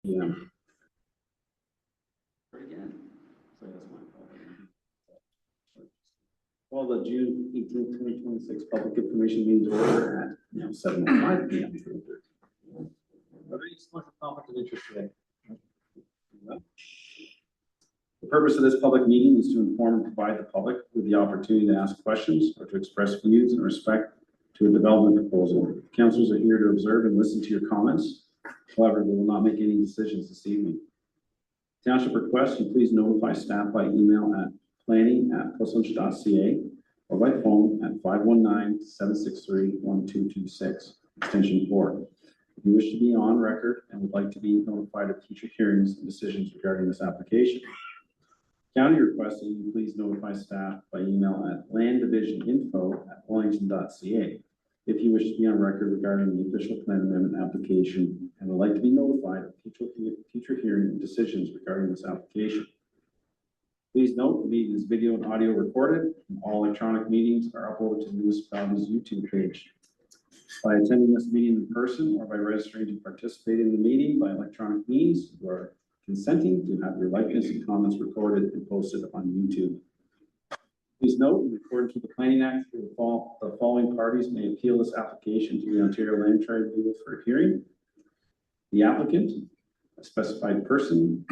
Yeah. Again. So that's my fault. Well, the June 18th, 2026 public information meeting to order at 7:05 p.m. Are there any special conflict of interest today? No. The purpose of this public meeting is to inform and provide the public with the opportunity to ask questions or to express views in respect to a development proposal. Councilors are here to observe and listen to your comments. However, they will not make any decisions this evening. Township requests you please notify staff by email at planning@plissunch.ca or by phone at 519-763-1226, extension 4. If you wish to be on record and would like to be notified of future hearings and decisions regarding this application. County requests that you please notify staff by email at landdivisioninfo@wellington.ca if you wish to be on record regarding the official plan amendment application and would like to be notified of future hearing and decisions regarding this application. Please note the meeting is video and audio recorded, and all electronic meetings are uploaded to the municipality's YouTube page. By attending this meeting in person or by registering to participate in the meeting by electronic means, you are consenting to have your likeness and comments recorded and posted on YouTube. Please note, in accordance with the Planning Act, the following parties may appeal this application to the Ontario Land Tribunal for a hearing: the applicant, a specified person,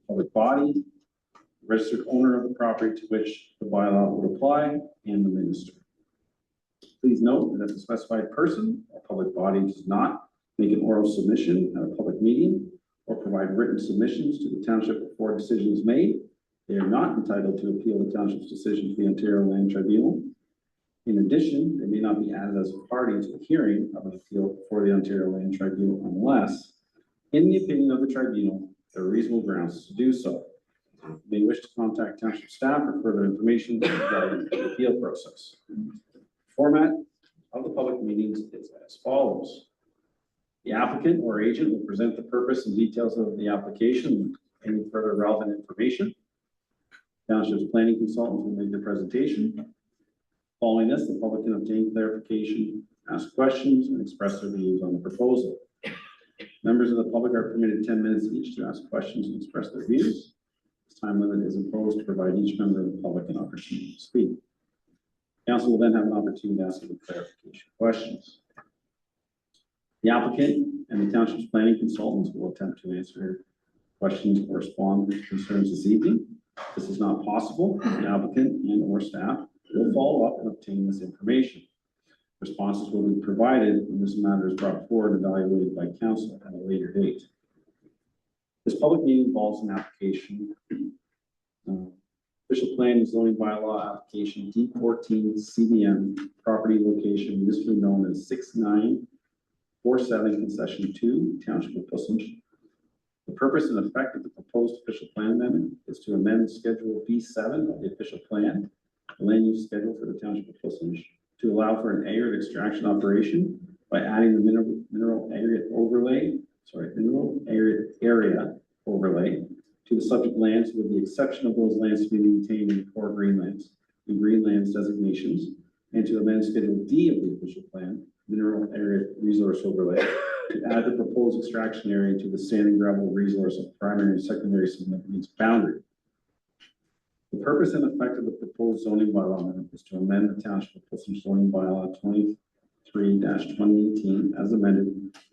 public body, registered owner of the property to which the bylaw will apply, and the minister. Please note that if a specified person or public body does not make an oral submission at a public meeting or provide written submissions to the township before a decision is made, they are not entitled to appeal the township's decision to the Ontario Land Tribunal. In addition, they may not be added as a party to a hearing of an appeal before the Ontario Land Tribunal unless, in the opinion of the tribunal, there are reasonable grounds to do so. You may wish to contact township staff for further information regarding the appeal process. Format of the public meetings is as follows. The applicant or agent will present the purpose and details of the application and any further relevant information. Township's planning consultants will make the presentation. Following this, the public can obtain clarification, ask questions, and express their views on the proposal. Members of the public are permitted 10 minutes each to ask questions and express their views. This time limit is imposed to provide each member of the public an opportunity to speak. Council will then have an opportunity to ask any clarification questions. The applicant and the township's planning consultants will attempt to answer questions or respond to concerns this evening. If this is not possible, the applicant and or staff will follow up and obtain this information. Responses will be provided when this matter is brought forward and evaluated by council at a later date. This public meeting involves an application, official plan and zoning bylaw application D14 CBM property location municipally known as 6947 concession 2 Township of Plissunch. The purpose and effect of the proposed official plan amendment is to amend Schedule B7 of the official plan, the land use schedule for the Township of Plissunch, to allow for an aggregate extraction operation by adding the mineral aggregate area overlay to the subject lands, with the exception of those lands to be maintained in core greenlands and greenlands designations, and to amend Schedule D of the official plan, mineral area resource overlay, to add the proposed extraction area to the sand and gravel resource of primary and secondary significance boundary. The purpose and effect of the proposed zoning bylaw amendment is to amend the Township of Plissunch zoning bylaw 23-2018 as amended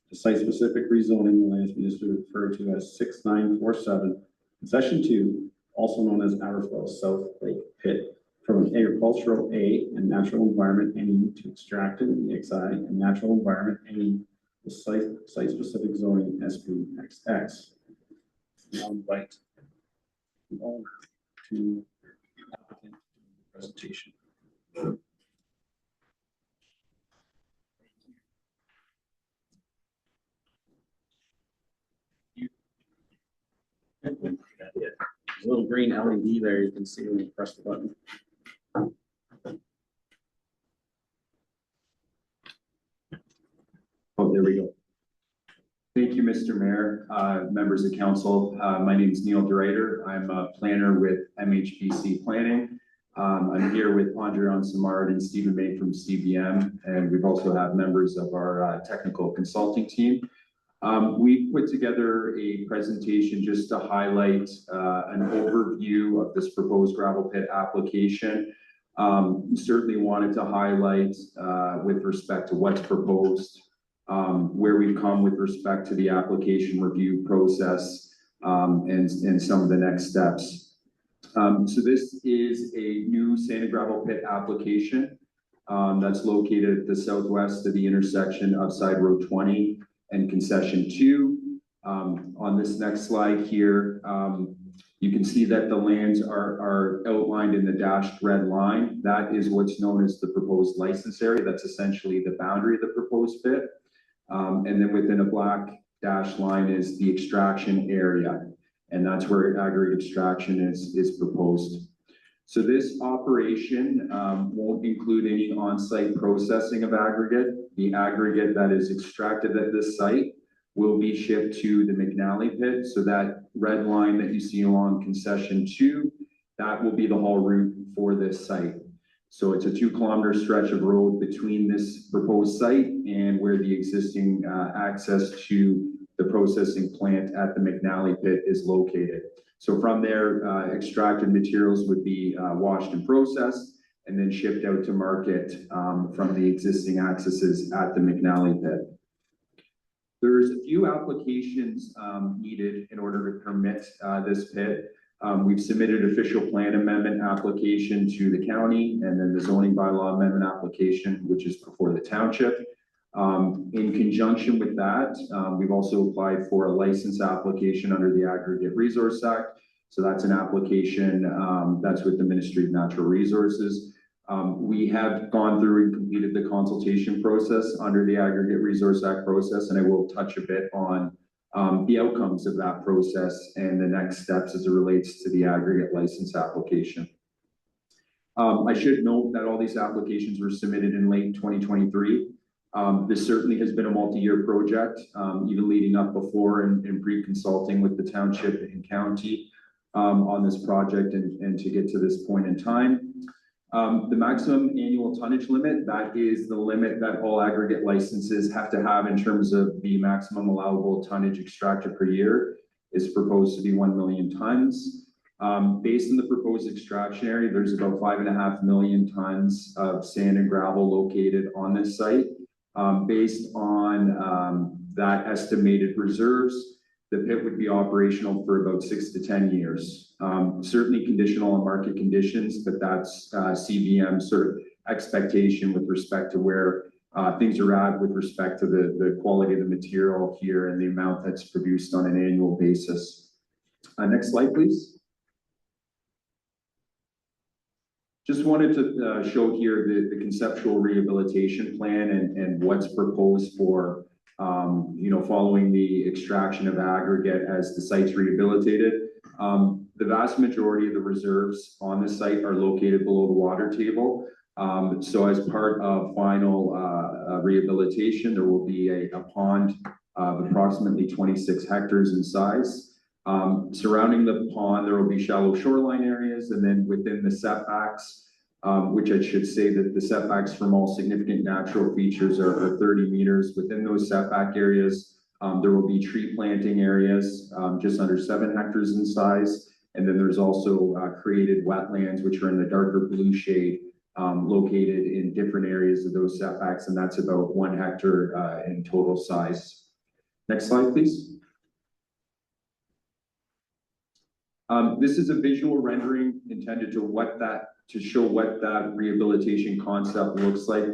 to site-specific rezoning the lands municipally referred to as 6947 Concession 2, also known as Aberflow South Lake Pit, from an agricultural A and natural environment NE to extracted XI and natural environment NE with site-specific zoning SPXX. Now invite the owner to the applicant presentation. There's a little green LED there you can see when you press the button. Oh, there we go. Thank you, Mr. Mayor, members of council. My name is Neil DeRuyter. I'm a planner with MHBC Planning. I'm here with Andrian Samard and Stephen May from CBM, and we've also have members of our technical consulting team. We put together a presentation just to highlight an overview of this proposed gravel pit application. Certainly wanted to highlight with respect to what's proposed, where we've come with respect to the application review process, and some of the next steps. So this is a new sand and gravel pit application that's located at the southwest of the intersection of Side Road 20 and Concession 2. On this next slide here, you can see that the lands are outlined in the dashed red line. That is what's known as the proposed license area. That's essentially the boundary of the proposed pit. And then within a black dashed line is the extraction area. And that's where aggregate extraction is proposed. So this operation won't include any on-site processing of aggregate. The aggregate that is extracted at this site will be shipped to the McNally pit. So that red line that you see along Concession 2, that will be the haul route for this site. So it's a 2-kilometer stretch of road between this proposed site and where the existing access to the processing plant at the McNally pit is located. So from there, extracted materials would be washed and processed and then shipped out to market from the existing accesses at the McNally pit. There's a few applications needed in order to permit this pit. We've submitted official plan amendment application to the county and then the zoning bylaw amendment application, which is before the township. In conjunction with that, we've also applied for a license application under the Aggregate Resource Act. So that's an application that's with the Ministry of Natural Resources. We have gone through and completed the consultation process under the Aggregate Resource Act process, and I will touch a bit on the outcomes of that process and the next steps as it relates to the aggregate license application. I should note that all these applications were submitted in late 2023. This certainly has been a multi-year project, even leading up before and pre-consulting with the township and county on this project and to get to this point in time. The maximum annual tonnage limit, that is the limit that all aggregate licenses have to have in terms of the maximum allowable tonnage extracted per year, is proposed to be 1 million tons. Based on the proposed extraction area, there's about 5.5 million tons of sand and gravel located on this site. Based on that estimated reserves, the pit would be operational for about 6 to 10 years. Certainly conditional on market conditions, but that's CBM's sort of expectation with respect to where things are at with respect to the quality of the material here and the amount that's produced on an annual basis. Next slide, please. Just wanted to show here the conceptual rehabilitation plan and what's proposed for following the extraction of aggregate as the site's rehabilitated. The vast majority of the reserves on the site are located below the water table. So as part of final rehabilitation, there will be a pond of approximately 26 hectares in size. Surrounding the pond, there will be shallow shoreline areas, and then within the setbacks, which I should say that the setbacks from all significant natural features are 30 meters. Within those setback areas, there will be tree planting areas just under 7 hectares in size. And then there's also created wetlands, which are in the darker blue shade, located in different areas of those setbacks, and that's about 1 hectare in total size. Next slide, please. This is a visual rendering intended to show what that rehabilitation concept looks like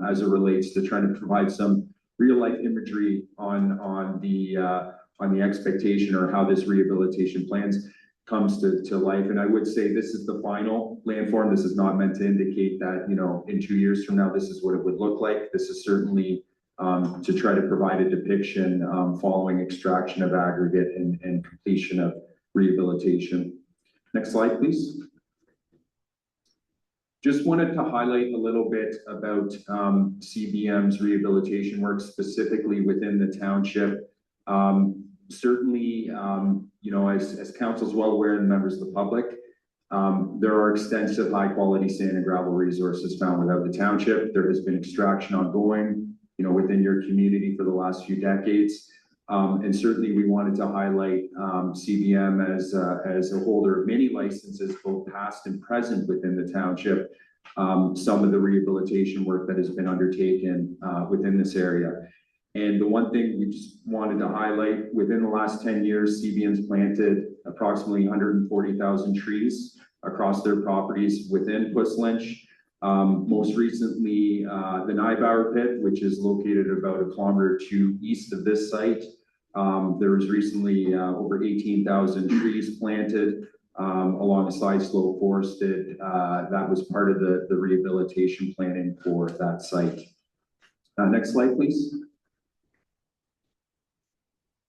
as it relates to trying to provide some real-life imagery on the expectation or how this rehabilitation plans comes to life. And I would say this is the final landform. This is not meant to indicate that, in 2 years from now, this is what it would look like. This is certainly to try to provide a depiction following extraction of aggregate and completion of rehabilitation. Next slide, please. Just wanted to highlight a little bit about CBM's rehabilitation work specifically within the township. Certainly, as council's well aware and members of the public, there are extensive high-quality sand and gravel resources found without the township. There has been extraction ongoing, within your community for the last few decades. And certainly we wanted to highlight CBM as a holder of many licenses, both past and present within the township. Some of the rehabilitation work that has been undertaken within this area. And the one thing we just wanted to highlight, within the last 10 years, CBM's planted approximately 140,000 trees across their properties within Puss Lynch. Most recently, the Nybauer pit, which is located about 1 kilometer to east of this site. There was recently over 18,000 trees planted along a side slope forested. That was part of the rehabilitation planning for that site. Next slide, please.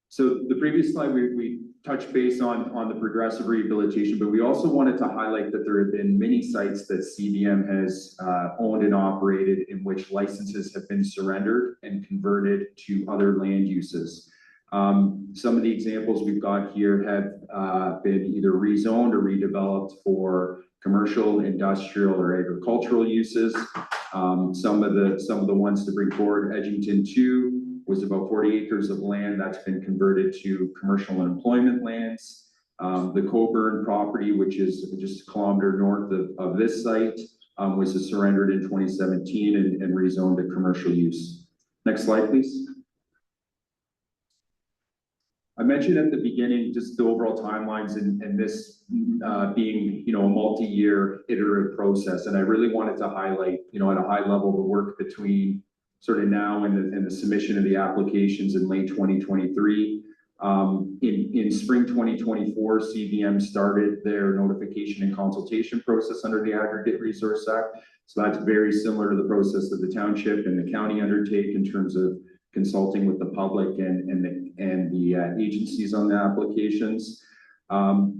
So the previous slide, we touched base on the progressive rehabilitation, but we also wanted to highlight that there have been many sites that CBM has owned and operated in which licenses have been surrendered and converted to other land uses. Some of the examples we've got here have been either rezoned or redeveloped for commercial, industrial, or agricultural uses. Some of the ones to bring forward, Edgington 2 was about 40 acres of land that's been converted to commercial and employment lands. The Coburn property, which is just a kilometer north of this site, was surrendered in 2017 and rezoned to commercial use. Next slide, please. I mentioned at the beginning just the overall timelines and this being, a multi-year iterative process. And I really wanted to highlight, at a high level, the work between sort of now and the submission of the applications in late 2023. In spring 2024, CBM started their notification and consultation process under the Aggregate Resource Act. So that's very similar to the process that the township and the county undertake in terms of consulting with the public and the agencies on the applications.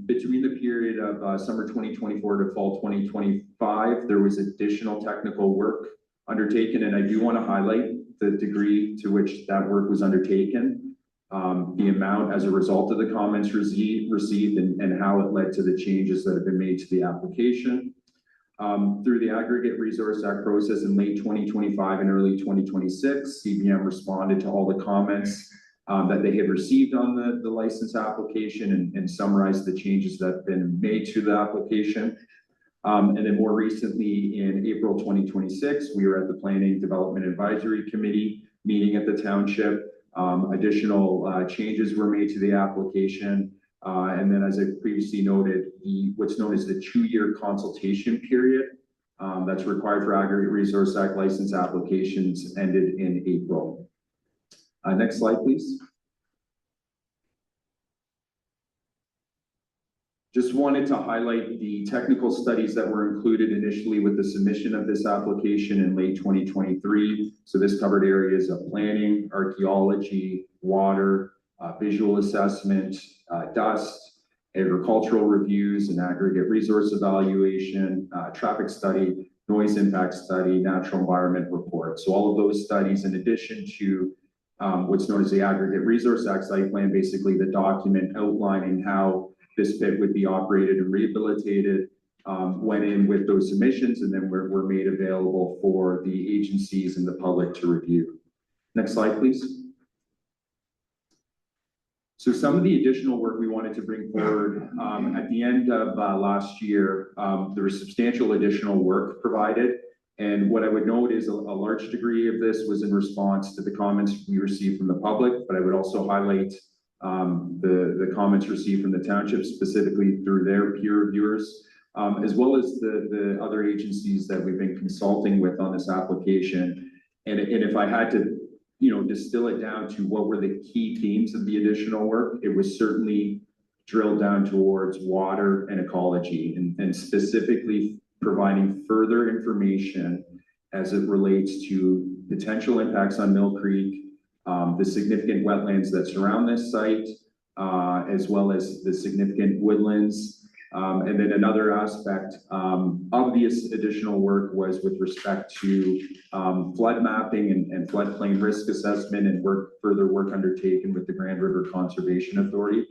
Between the period of summer 2024 to fall 2025, there was additional technical work undertaken, and I do want to highlight the degree to which that work was undertaken, the amount as a result of the comments received and how it led to the changes that have been made to the application. Through the Aggregate Resource Act process in late 2025 and early 2026, CBM responded to all the comments that they had received on the license application and summarized the changes that have been made to the application. And then more recently, in April 2026, we were at the Planning Development Advisory Committee meeting at the township. Additional changes were made to the application. And then, as I previously noted, what's known as the 2-year consultation period that's required for Aggregate Resource Act license applications ended in April. Next slide, please. Just wanted to highlight the technical studies that were included initially with the submission of this application in late 2023. So this covered areas of planning, archaeology, water, visual assessment, dust, agricultural reviews and aggregate resource evaluation, traffic study, noise impact study, natural environment report. So all of those studies, in addition to what's known as the Aggregate Resource Act site plan, basically the document outlining how this pit would be operated and rehabilitated, went in with those submissions and then were made available for the agencies and the public to review. Next slide, please. So some of the additional work we wanted to bring forward at the end of last year, there was substantial additional work provided. And what I would note is a large degree of this was in response to the comments we received from the public, but I would also highlight the comments received from the township, specifically through their peer reviewers, as well as the other agencies that we've been consulting with on this application. And if I had to, distill it down to what were the key themes of the additional work, it was certainly drilled down towards water and ecology, and specifically providing further information as it relates to potential impacts on Mill Creek, the significant wetlands that surround this site, as well as the significant woodlands. And then another aspect of this additional work was with respect to flood mapping and floodplain risk assessment and further work undertaken with the Grand River Conservation Authority.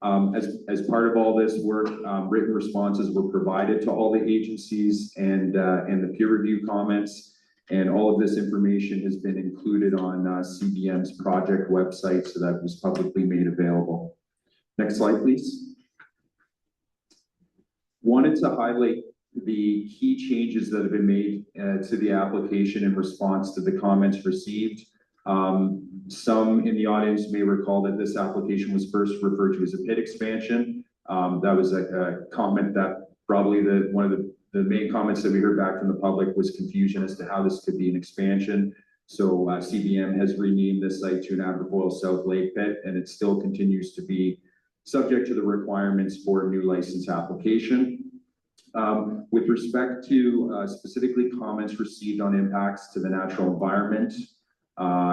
As part of all this work, written responses were provided to all the agencies and the peer review comments. And all of this information has been included on CBM's project website, so that was publicly made available. Next slide, please. Wanted to highlight the key changes that have been made to the application in response to the comments received. Some in the audience may recall that this application was first referred to as a pit expansion. That was a comment that probably one of the main comments that we heard back from the public was confusion as to how this could be an expansion. So CBM has renamed this site to an Aberfoyle South Lake pit, and it still continues to be subject to the requirements for a new license application. With respect to specifically comments received on impacts to the natural environment,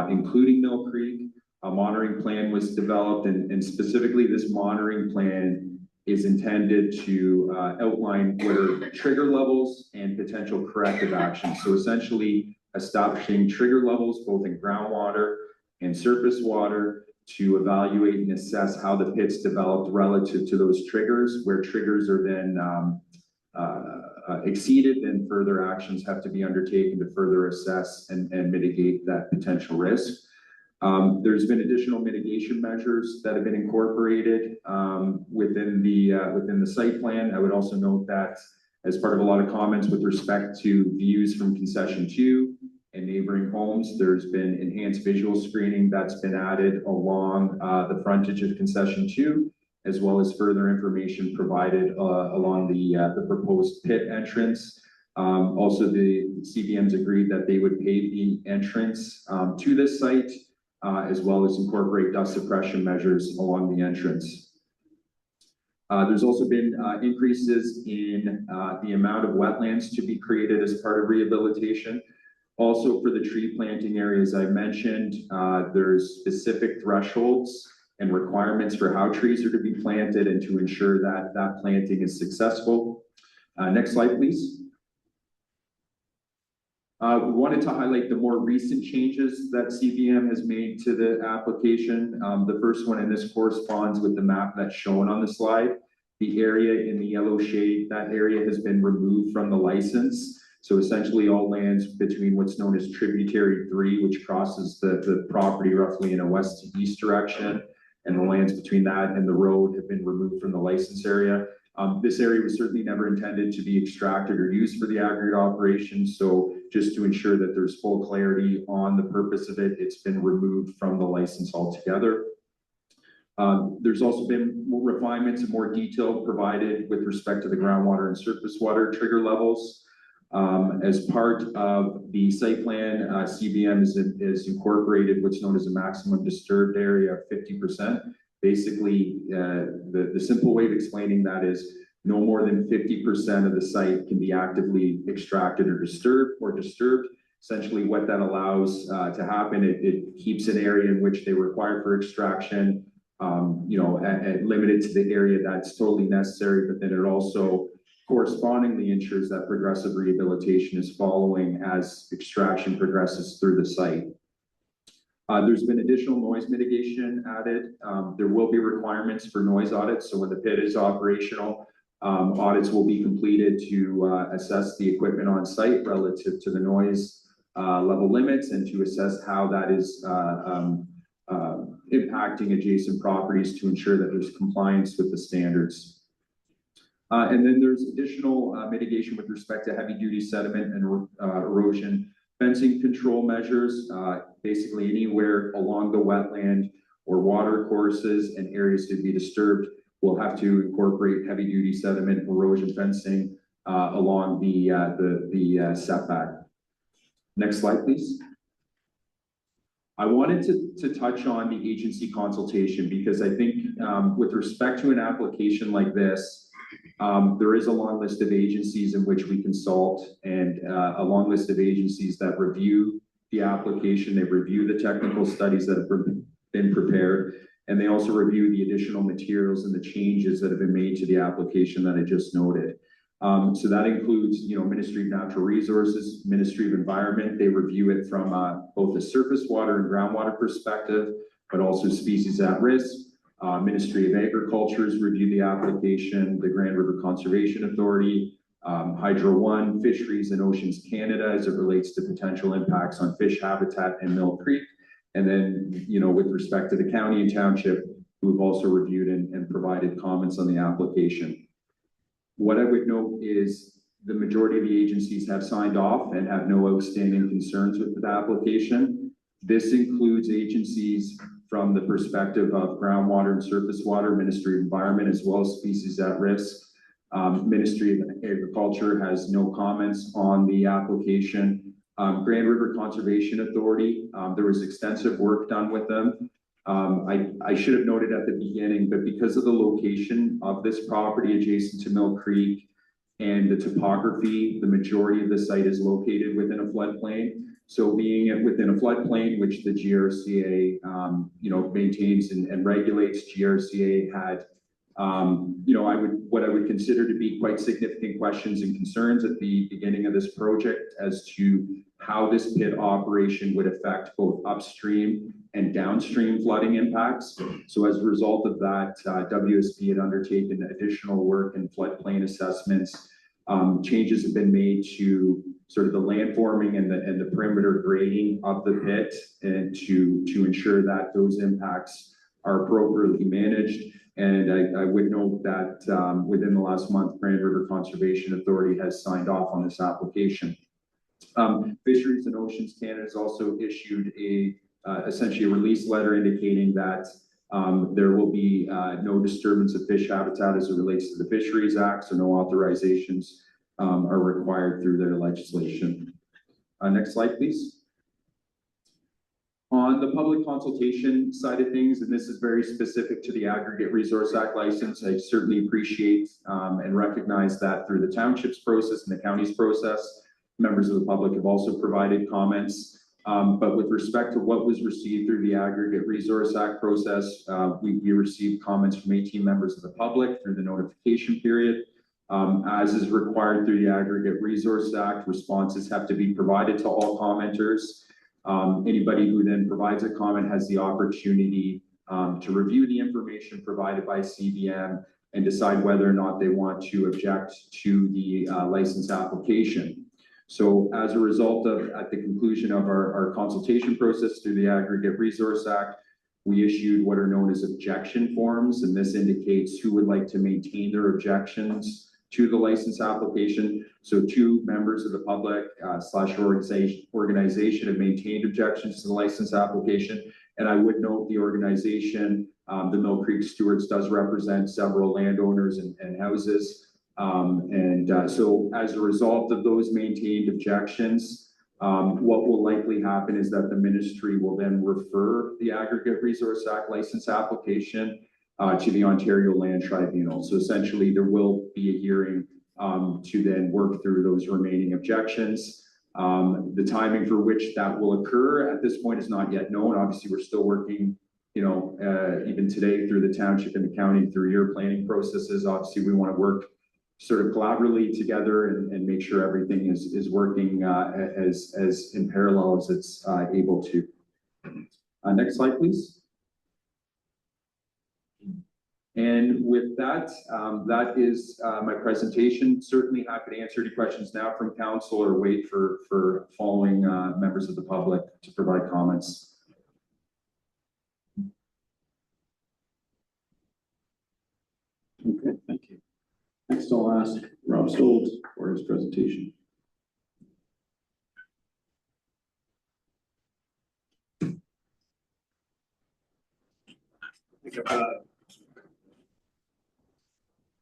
including Mill Creek, a monitoring plan was developed, and specifically this monitoring plan is intended to outline what are trigger levels and potential corrective actions. So essentially establishing trigger levels both in groundwater and surface water to evaluate and assess how the pits developed relative to those triggers. Where triggers are then exceeded, then further actions have to be undertaken to further assess and mitigate that potential risk. There's been additional mitigation measures that have been incorporated within the site plan. I would also note that as part of a lot of comments with respect to views from concession 2 and neighboring homes, there's been enhanced visual screening that's been added along the frontage of concession 2, as well as further information provided along the proposed pit entrance. Also, the CBM's agreed that they would pave the entrance to this site, as well as incorporate dust suppression measures along the entrance. There's also been increases in the amount of wetlands to be created as part of rehabilitation. Also, for the tree planting areas I mentioned, there's specific thresholds and requirements for how trees are to be planted and to ensure that that planting is successful. Next slide, please. We wanted to highlight the more recent changes that CBM has made to the application. The first one, and this corresponds with the map that's shown on the slide. The area in the yellow shade, that area has been removed from the license. So essentially all lands between what's known as Tributary 3, which crosses the property roughly in a west to east direction, and the lands between that and the road have been removed from the license area. This area was certainly never intended to be extracted or used for the aggregate operation. So just to ensure that there's full clarity on the purpose of it, it's been removed from the license altogether. There's also been more refinements and more detail provided with respect to the groundwater and surface water trigger levels. As part of the site plan, CBM is incorporated what's known as a maximum disturbed area of 50%. Basically, the simple way of explaining that is no more than 50% of the site can be actively extracted or disturbed. Essentially, what that allows to happen, it keeps an area in which they require for extraction, limited to the area that's totally necessary, but then it also correspondingly ensures that progressive rehabilitation is following as extraction progresses through the site. There's been additional noise mitigation added. There will be requirements for noise audits. So when the pit is operational, audits will be completed to assess the equipment on site relative to the noise level limits and to assess how that is impacting adjacent properties to ensure that there's compliance with the standards. And then there's additional mitigation with respect to heavy-duty sediment and erosion fencing control measures. Basically anywhere along the wetland or water courses and areas to be disturbed will have to incorporate heavy-duty sediment erosion fencing along the setback. Next slide, please. I wanted to touch on the agency consultation because I think with respect to an application like this, there is a long list of agencies in which we consult and a long list of agencies that review the application. They review the technical studies that have been prepared, and they also review the additional materials and the changes that have been made to the application that I just noted. So that includes, Ministry of Natural Resources, Ministry of Environment. They review it from both a surface water and groundwater perspective, but also species at risk. Ministry of Agriculture's review the application, the Grand River Conservation Authority, Hydro One, Fisheries and Oceans Canada as it relates to potential impacts on fish habitat in Mill Creek. And then, with respect to the county and township, we've also reviewed and provided comments on the application. What I would note is the majority of the agencies have signed off and have no outstanding concerns with the application. This includes agencies from the perspective of groundwater and surface water, Ministry of Environment, as well as species at risk. Ministry of Agriculture has no comments on the application. Grand River Conservation Authority, there was extensive work done with them. I should have noted at the beginning, but because of the location of this property adjacent to Mill Creek and the topography, the majority of the site is located within a floodplain. So being within a floodplain, which the GRCA, maintains and regulates, GRCA had, what I would consider to be quite significant questions and concerns at the beginning of this project as to how this pit operation would affect both upstream and downstream flooding impacts. So as a result of that, WSP had undertaken additional work and floodplain assessments. Changes have been made to sort of the landforming and the perimeter grading of the pit, and to ensure that those impacts are appropriately managed. And I would note that within the last month, Grand River Conservation Authority has signed off on this application. Fisheries and Oceans Canada has also issued essentially a release letter indicating that there will be no disturbance of fish habitat as it relates to the Fisheries Act, so no authorizations are required through their legislation. Next slide, please. On the public consultation side of things, and this is very specific to the Aggregate Resource Act license, I certainly appreciate and recognize that through the township's process and the county's process, members of the public have also provided comments. But with respect to what was received through the Aggregate Resource Act process, we received comments from 18 members of the public through the notification period. As is required through the Aggregate Resource Act, responses have to be provided to all commenters. Anybody who then provides a comment has the opportunity to review the information provided by CBM and decide whether or not they want to object to the license application. So as a result of, at the conclusion of our consultation process through the Aggregate Resource Act, we issued what are known as objection forms, and this indicates who would like to maintain their objections to the license application. So 2 members of the public / organization have maintained objections to the license application. And I would note the organization, the Mill Creek Stewards, does represent several landowners and houses. So as a result of those maintained objections, what will likely happen is that the ministry will then refer the Aggregate Resource Act license application to the Ontario Land Tribunal. So essentially there will be a hearing to then work through those remaining objections. The timing for which that will occur at this point is not yet known. Obviously, we're still working, even today through the township and the county through your planning processes. Obviously, we want to work sort of collaboratively together and make sure everything is working as in parallel as it's able to. Next slide, please. And with that, that is my presentation. Certainly happy to answer any questions now from council or wait for following members of the public to provide comments. Okay, thank you. Next, I'll ask Rob Stoltz for his presentation.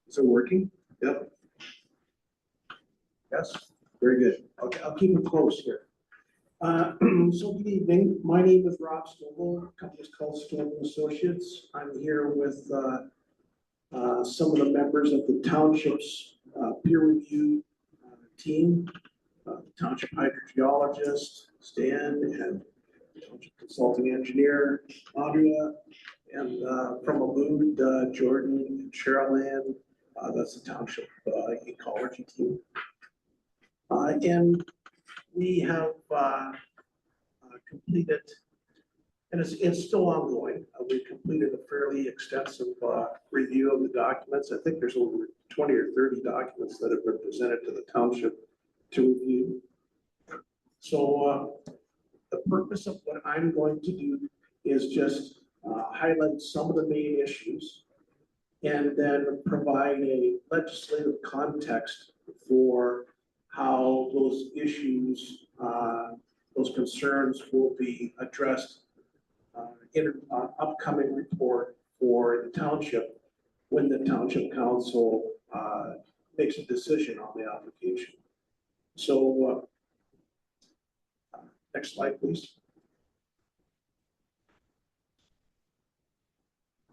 Is it working? Yep. Yes, very good. Okay, I'll keep it close here. So good evening. My name is Rob Stoltz. Company is called Stoltz Associates. I'm here with some of the members of the township's peer review team, township hydrogeologist, Stan, and township consulting engineer, Andrea, and from Abood, Jordan and Cheryl Ann. That's the township ecology team. And we have completed And it's still ongoing. We completed a fairly extensive review of the documents. I think there's over 20 or 30 documents that have been presented to the township to review. So the purpose of what I'm going to do is just highlight some of the main issues and then provide a legislative context for how those issues, those concerns will be addressed in an upcoming report for the township when the township council makes a decision on the application. So next slide, please.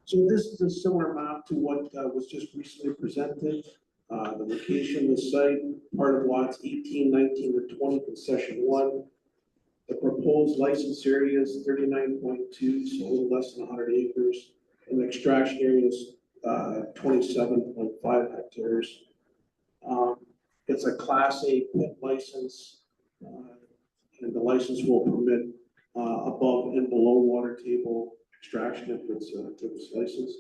So this is a similar map to what was just recently presented. The location, the site, part of lots 18, 19, and 20, concession 1. The proposed license area is 39.2, so a little less than 100 acres. And the extraction area is 27.5 hectares. It's a Class A pit license, and the license will permit above and below water table extraction if it's licensed.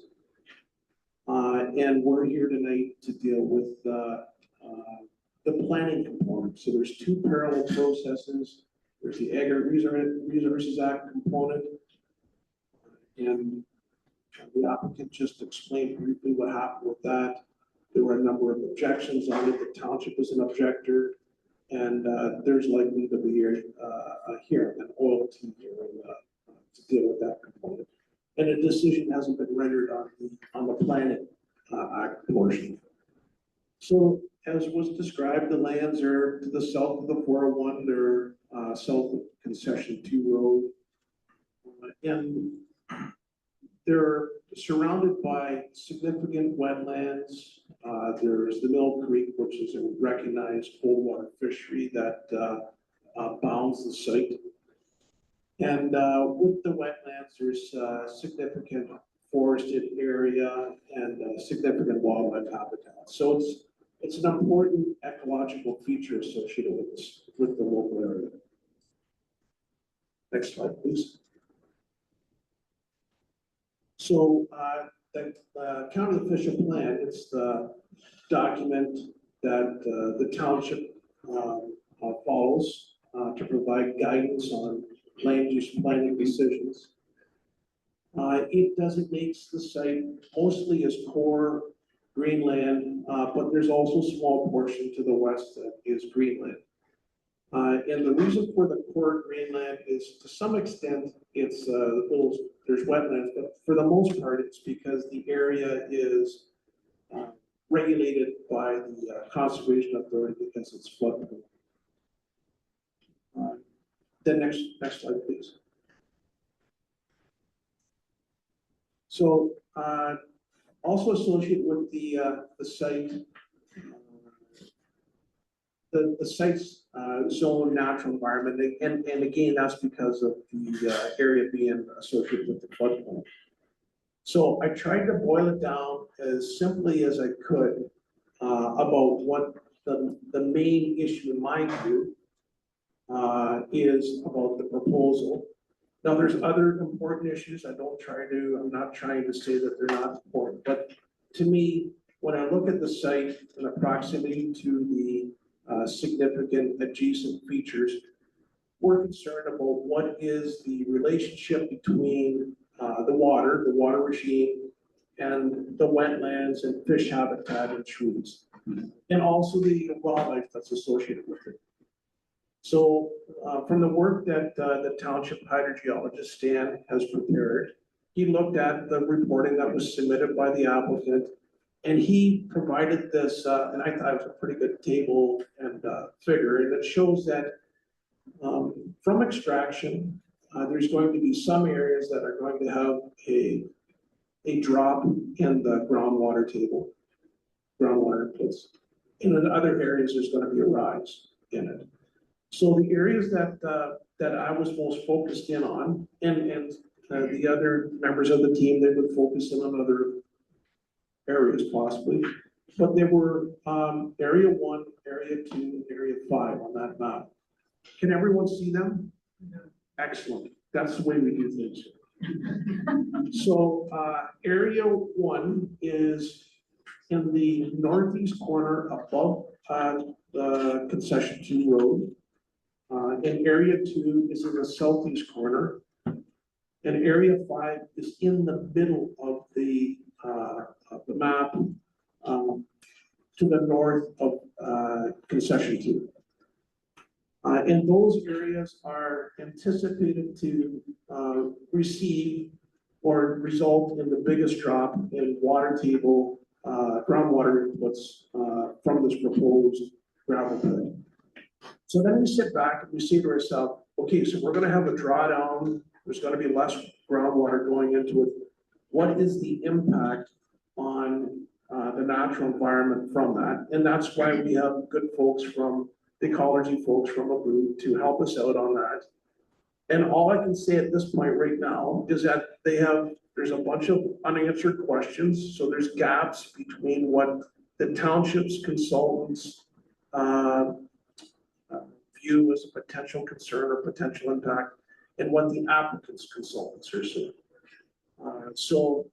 And we're here tonight to deal with the planning component. So there's two parallel processes. There's the Agri-Resources Act component. And the applicant just explained briefly what happened with that. There were a number of objections on it. The township is an objector. And there's likely to be a hearing, an OLT hearing to deal with that component. And a decision hasn't been rendered on the planning act portion. So as was described, the lands are to the south of the 401, they're south of concession 2 road. And they're surrounded by significant wetlands. There's the Mill Creek, which is a recognized cold water fishery that bounds the site. And with the wetlands, there's significant forested area and significant wildlife habitat. So it's an important ecological feature associated with this, with the local area. Next slide, please. So the county official plan, it's the document that the township follows to provide guidance on land use planning decisions. It designates the site mostly as core greenland, but there's also a small portion to the west that is greenland. And the reason for the core greenland is, to some extent, it's there's wetlands, but for the most part, it's because the area is regulated by the Conservation Authority because it's floodplain. The next slide, please. So also associated with the site, the site's zone natural environment, and again, that's because of the area being associated with the floodplain. So I tried to boil it down as simply as I could about what the main issue in my view is about the proposal. Now, there's other important issues. I'm not trying to say that they're not important, but to me, when I look at the site and the proximity to the significant adjacent features, we're concerned about what is the relationship between the water regime, and the wetlands and fish habitat and trees, and also the wildlife that's associated with it. So from the work that the township hydrogeologist Stan has prepared, he looked at the reporting that was submitted by the applicant, and he provided this, and I thought it was a pretty good table and figure, and it shows that from extraction, there's going to be some areas that are going to have a drop in the groundwater table, groundwater inputs. And in other areas, there's going to be a rise in it. So the areas that I was most focused in on, and the other members of the team, they would focus in on other areas possibly, but there were area 1, area 2, area 5 on that map. Can everyone see them? Yeah. Excellent. That's the way we do things. So, area one is in the northeast corner above, the concession two road. And area two is in the southeast corner. And area five is in the middle of the map, to the north of, concession two. And those areas are anticipated to, receive or result in the biggest drop in water table, groundwater inputs, from this proposed gravel pit. So then we sit back and we say to ourselves, okay, so we're gonna have a drawdown, there's gonna be less groundwater going into it. What is the impact on, the natural environment from that? And that's why we have good folks from, the ecology folks from ABU to help us out on that. And all I can say at this point right now is that there's a bunch of unanswered questions, so there's gaps between what the township's consultants view as a potential concern or potential impact and what the applicant's consultants are seeing. So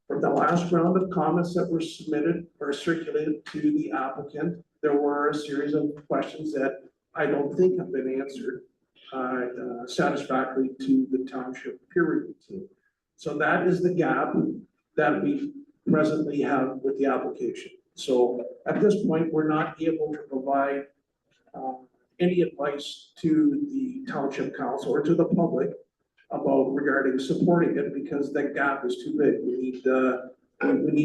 for the last round of comments that were submitted or circulated to the applicant, there were a series of questions that I don't think have been answered satisfactorily to the township peer review team. So that is the gap that we presently have with the application. So at this point, we're not able to provide any advice to the township council or to the public about regarding supporting it because that gap is too big. We need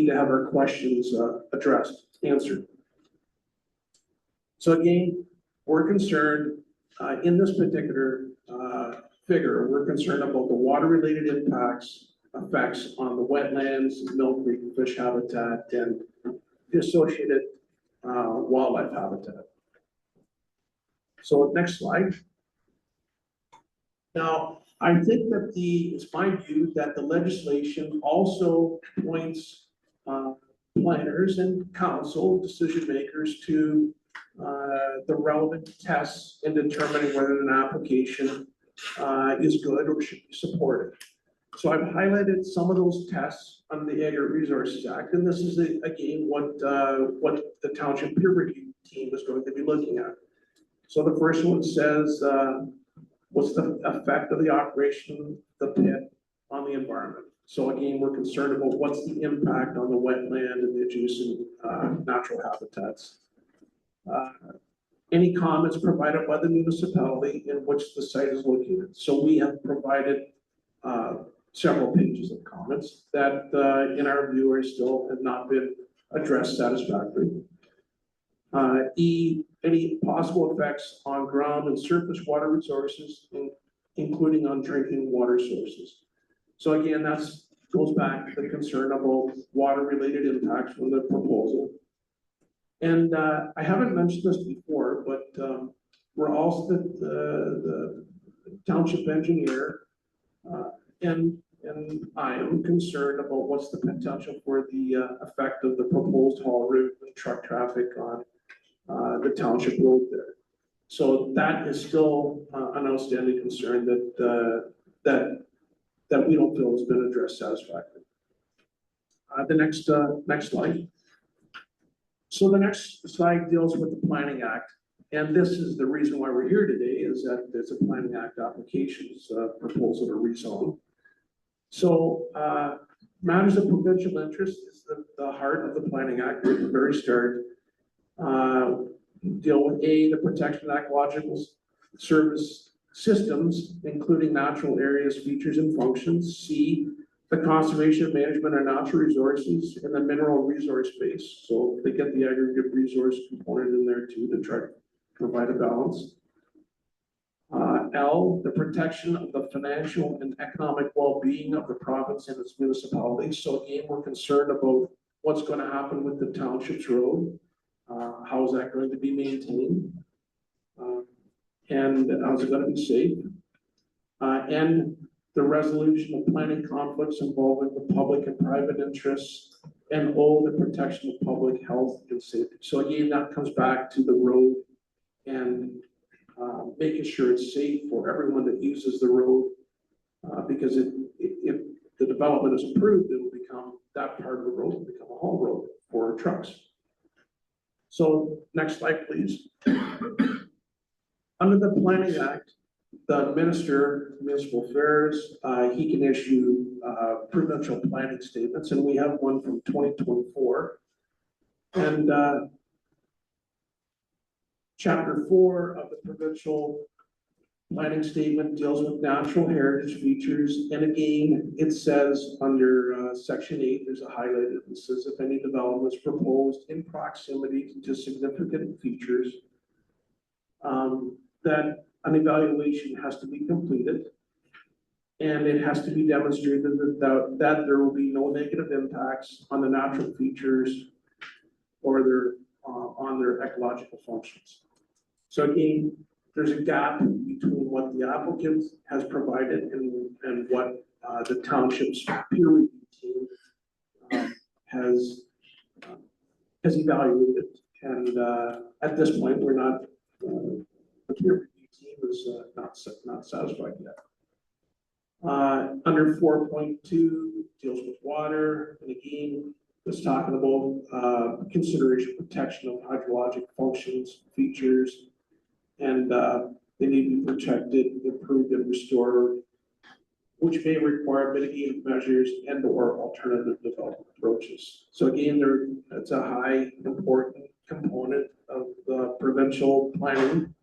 to have our questions addressed, answered. So again, we're concerned in this particular figure, we're concerned about the water-related effects on the wetlands, Mill Creek fish habitat, and the associated wildlife habitat. So next slide. Now, I think that it's my view that the legislation also points planners and council decision makers to the relevant tests in determining whether an application is good or should be supported. So I've highlighted some of those tests under the Agri Resources Act, and this is again what the township peer review team is going to be looking at. So the first one says, what's the effect of the operation of the pit on the environment? So again, we're concerned about what's the impact on the wetland and the adjacent natural habitats. Any comments provided by the municipality in which the site is located. So we have provided several pages of comments that in our view still have not been addressed satisfactorily. Any possible effects on ground and surface water resources, including on drinking water sources. So again, goes back to the concern about water-related impacts from the proposal. And I haven't mentioned this before, but we're also the township engineer, and I am concerned about what's the potential for the effect of the proposed haul route and truck traffic on the township road there. So that is still an outstanding concern that we don't feel has been addressed satisfactorily. The next slide. So the next slide deals with the Planning Act. And this is the reason why we're here today, is that there's a Planning Act applications proposal to rezone. So matters of provincial interest is the heart of the Planning Act at the very start. Deal with the protection of ecological service systems, including natural areas, features, and functions. C, the conservation and management of natural resources in the mineral resource space. So they get the aggregate resource component in there too to try to provide a balance. L, the protection of the financial and economic well-being of the province and its municipalities. So again, we're concerned about what's going to happen with the township's road. How is that going to be maintained? And how's it going to be safe? And the resolution of planning conflicts involving the public and private interests, and all the protection of public health and safety. So again, that comes back to the road and making sure it's safe for everyone that uses the road Because if the development is approved, it will become, that part of the road will become a haul road for trucks. So next slide, please. Under the Planning Act, the Minister of Municipal Affairs, he can issue provincial planning statements, and we have one from 2024. And Chapter 4 of the provincial planning statement deals with natural heritage features. And again, it says under Section 8, there's a highlighted, it says if any development is proposed in proximity to significant features, that an evaluation has to be completed. And it has to be demonstrated that there will be no negative impacts on the natural features or on their ecological functions. So again, there's a gap between what the applicant has provided and what the township's peer review team has evaluated. And at this point, we're not, the peer review team is not satisfied yet. Under 4.2 deals with water, and again, it's talking about consideration protection of hydrologic functions, features, and they need to be protected, improved, and restored, which may require mitigating measures and/or alternative development approaches. So again, it's a high important component of the provincial planning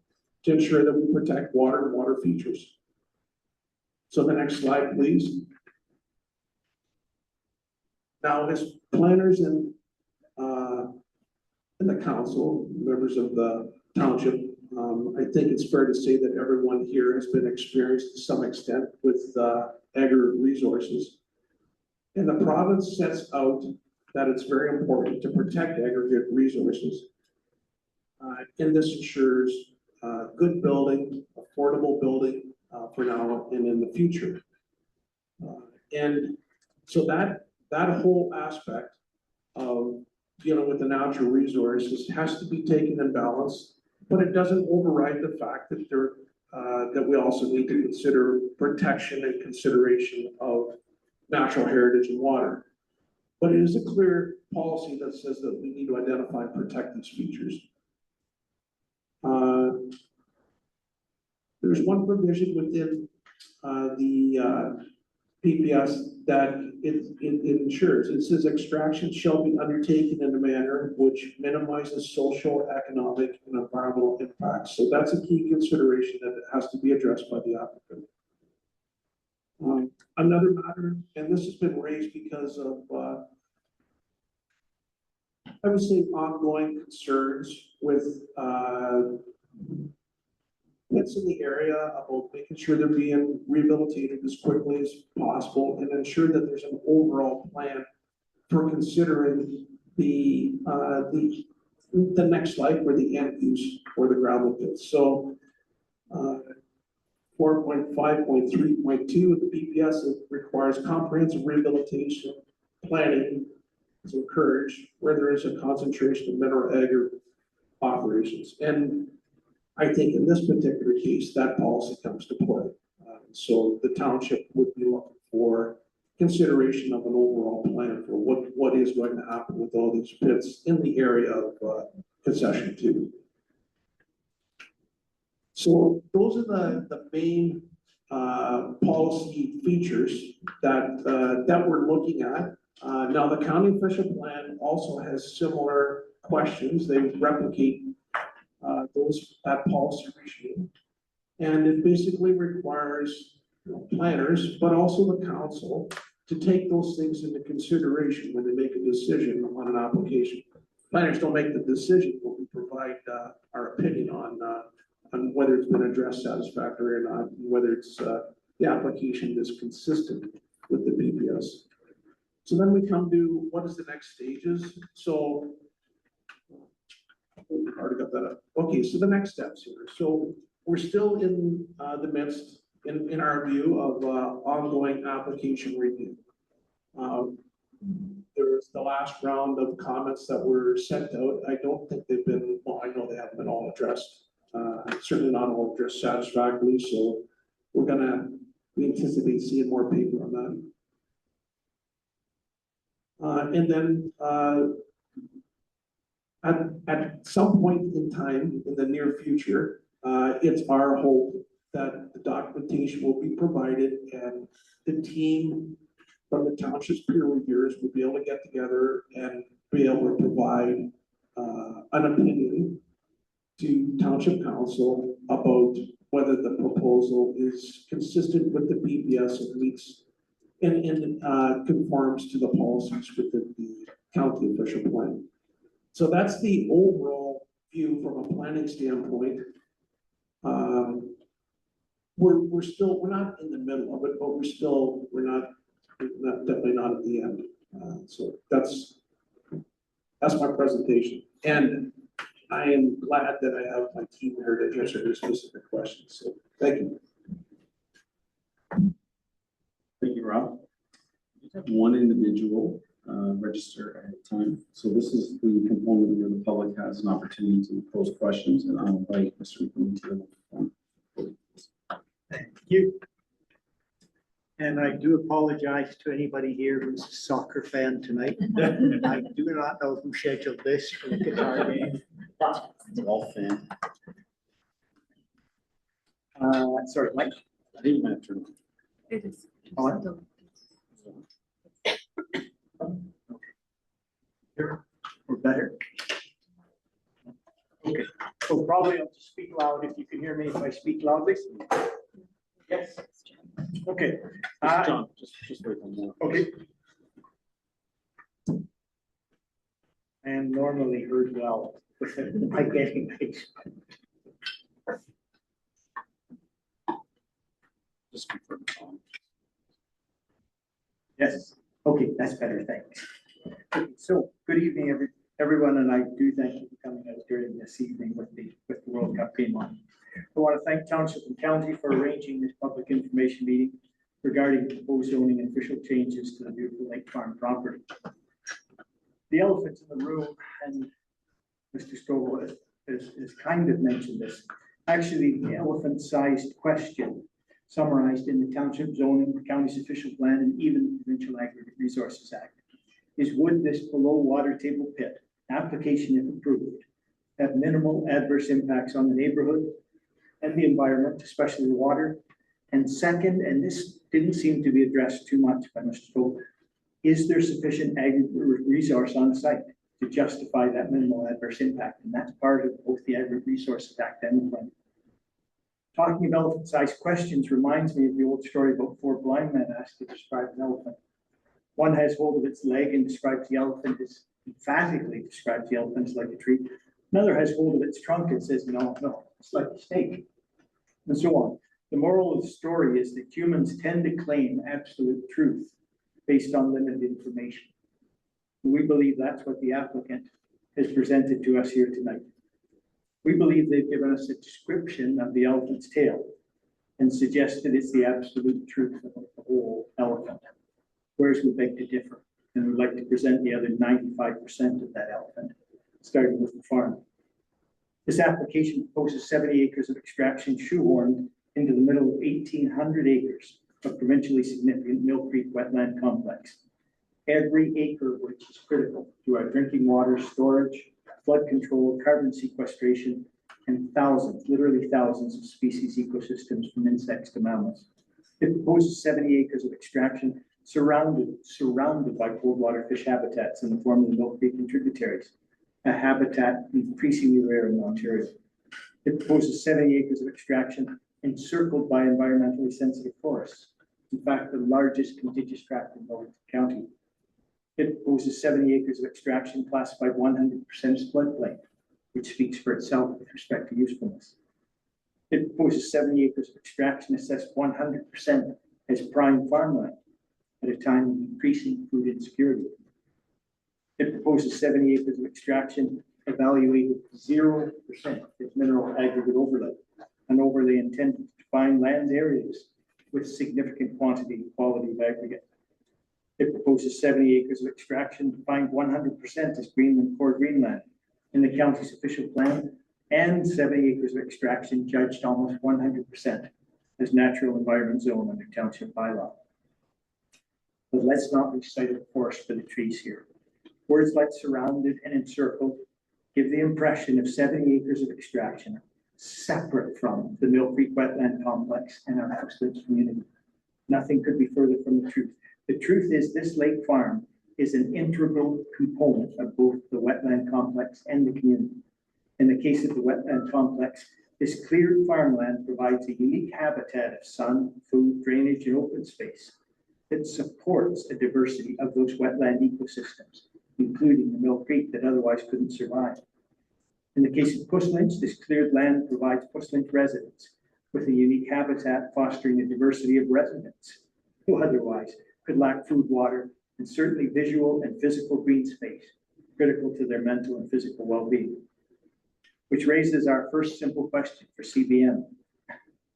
to ensure that we protect water and water features. So the next slide, please. Now, as planners and the council, members of the township, I think it's fair to say that everyone here has been experienced to some extent with aggregate resources. And the province sets out that it's very important to protect aggregate resources. And this ensures good building, affordable building for now and in the future. And so that whole aspect of dealing with the natural resources has to be taken in balance, but it doesn't override the fact that that we also need to consider protection and consideration of natural heritage and water. But it is a clear policy that says that we need to identify and protect these features. There's one provision within the PPS that it ensures. It says extraction shall be undertaken in a manner which minimizes social, economic, and environmental impacts. So that's a key consideration that has to be addressed by the applicant. Another matter, and this has been raised because of, I would say, ongoing concerns with pits in the area about making sure they're being rehabilitated as quickly as possible and ensure that there's an overall plan for considering the next life or the end use for the gravel pits. So 4.5.3.2 of the BPS, it requires comprehensive rehabilitation planning is encouraged where there is a concentration of mineral aggregate operations. And I think in this particular case, that policy comes to play. So the township would be looking for consideration of an overall plan for what is going to happen with all these pits in the area of concession 2. So those are the main policy features that we're looking at. Now the county official plan also has similar questions. They replicate that policy regime. And it basically requires planners, but also the council to take those things into consideration when they make a decision on an application. Planners don't make the decision, but we provide our opinion on whether it's been addressed satisfactorily or not, and whether it's the application is consistent with the BPS. So then we come to what is the next stages. So already got that up. Okay, so the next steps here. So we're still in the midst, in our view, of ongoing application review. There was the last round of comments that were sent out. I don't think they've been, well, I know they haven't been all addressed. Certainly not all addressed satisfactorily. So we're gonna we anticipate seeing more paper on that. And then, at some point in time in the near future, it's our hope that the documentation will be provided and the team from the township's peer reviewers will be able to get together and be able to provide an opinion to township council about whether the proposal is consistent with the PPS and meets and conforms to the policies within the county official plan. So that's the overall view from a planning standpoint. We're not in the middle of it, but we're not definitely not at the end. So that's my presentation. And I am glad that I have my team here to answer your specific questions. So thank you. Thank you, Rob. We have one individual register at a time. So this is the component where the public has an opportunity to pose questions, and I'll invite Mr. McLean to the microphone. Thank you. And I do apologize to anybody here who's a soccer fan tonight. I do not know who scheduled this for the guitar game. Golf fan. Sorry, Mike. I think my turn. It is. On. Here, or better. Okay, so probably I'll just speak loud if you can hear me if I speak loudly. Yes. Okay. John, just wait one more. Okay. And normally heard well. I getting Just confirm it's on. Yes, okay, that's better, thanks. Okay, so, good evening, everyone, and I do thank you for coming out during this evening with the World Cup game on. I want to thank Township and County for arranging this public information meeting regarding proposed zoning and official changes to the beautiful Lake Farm property. The elephant in the room, and Mr. Strobel has kind of mentioned this, actually the elephant-sized question summarized in the Township zoning, the county's official plan, and even the Provincial Aggregate Resources Act, is would this below water table pit application, if approved, have minimal adverse impacts on the neighborhood and the environment, especially the water? And second, and this didn't seem to be addressed too much by Mr. Strobel, is there sufficient aggregate resource on site to justify that minimal adverse impact? And that's part of both the Aggregate Resources Act and the plan. Talking of elephant-sized questions reminds me of the old story about four blind men asked to describe an elephant. One has hold of its leg and describes the elephant as emphatically describes the elephant as like a tree. Another has hold of its trunk and says, no, it's like a snake, and so on. The moral of the story is that humans tend to claim absolute truth based on limited information. And we believe that's what the applicant has presented to us here tonight. We believe they've given us a description of the elephant's tail and suggested it's the absolute truth of the whole elephant. Whereas we beg to differ, and we'd like to present the other 95% of that elephant, starting with the farm. This application proposes 70 acres of extraction shoehorned into the middle of 1,800 acres of provincially significant Mill Creek wetland complex. Every acre which is critical to our drinking water storage, flood control, carbon sequestration, and thousands, literally thousands of species ecosystems from insects to mammals. It proposes 70 acres of extraction surrounded by cold water fish habitats in the form of the Mill Creek and tributaries, a habitat increasingly rare in Ontario. It proposes 70 acres of extraction encircled by environmentally sensitive forests, in fact, the largest contiguous tract in North County. It proposes 70 acres of extraction classified 100% floodplain, which speaks for itself with respect to usefulness. It proposes 70 acres of extraction assessed 100% as prime farmland at a time of increasing food insecurity. It proposes 70 acres of extraction evaluated 0% as mineral aggregate overlay, an overlay intended to define land areas with significant quantity and quality of aggregate. It proposes 70 acres of extraction defined 100% as Greenland core Greenland in the county's official plan, and 70 acres of extraction judged almost 100% as natural environment zone under township bylaw. But let's not lose sight of the forest for the trees here. Words like surrounded and encircled give the impression of 70 acres of extraction, separate from the Mill Creek Wetland Complex and our House Lakes community. Nothing could be further from the truth. The truth is this lake farm is an integral component of both the wetland complex and the community. In the case of the wetland complex, this cleared farmland provides a unique habitat of sun, food, drainage, and open space that supports a diversity of those wetland ecosystems, including the Mill Creek that otherwise couldn't survive. In the case of Puss Lynch, this cleared land provides Puss Lynch residents with a unique habitat fostering a diversity of residents who otherwise could lack food, water, and certainly visual and physical green space, critical to their mental and physical well-being. Which raises our first simple question for CBM.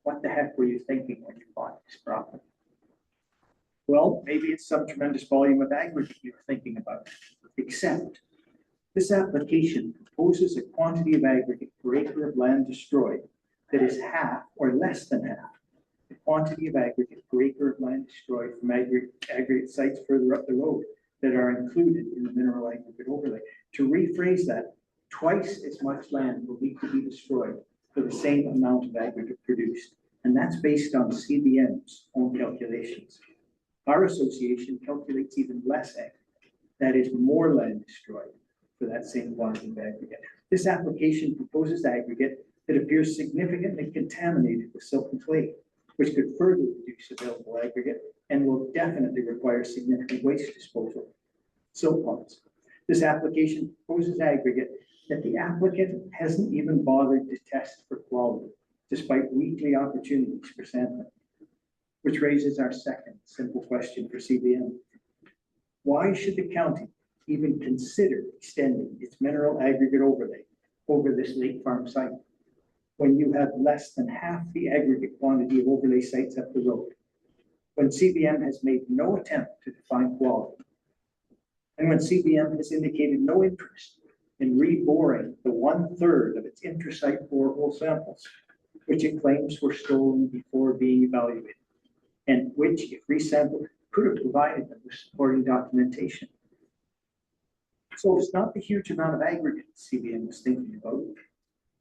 What the heck were you thinking when you bought this property? Well, maybe it's some tremendous volume of aggregate you were thinking about, except this application proposes a quantity of aggregate per acre of land destroyed that is half or less than half the quantity of aggregate per acre of land destroyed from aggregate sites further up the road that are included in the mineral aggregate overlay. To rephrase that, twice as much land will need to be destroyed for the same amount of aggregate produced. And that's based on CBM's own calculations. Our association calculates even less aggregate, that is more land destroyed for that same quantity of aggregate. This application proposes aggregate that appears significantly contaminated with silt and clay, which could further reduce available aggregate and will definitely require significant waste disposal. Silt ponds. This application proposes aggregate that the applicant hasn't even bothered to test for quality, despite weekly opportunities for sampling. Which raises our second simple question for CBM. Why should the county even consider extending its mineral aggregate overlay over this lake farm site when you have less than half the aggregate quantity of overlay sites up the road? When CBM has made no attempt to define quality, and when CBM has indicated no interest in reboring the 1/3 of its intrasite borehole samples, which it claims were stolen before being evaluated, and which, if resampled, could have provided them with supporting documentation. So it's not the huge amount of aggregate CBM was thinking about.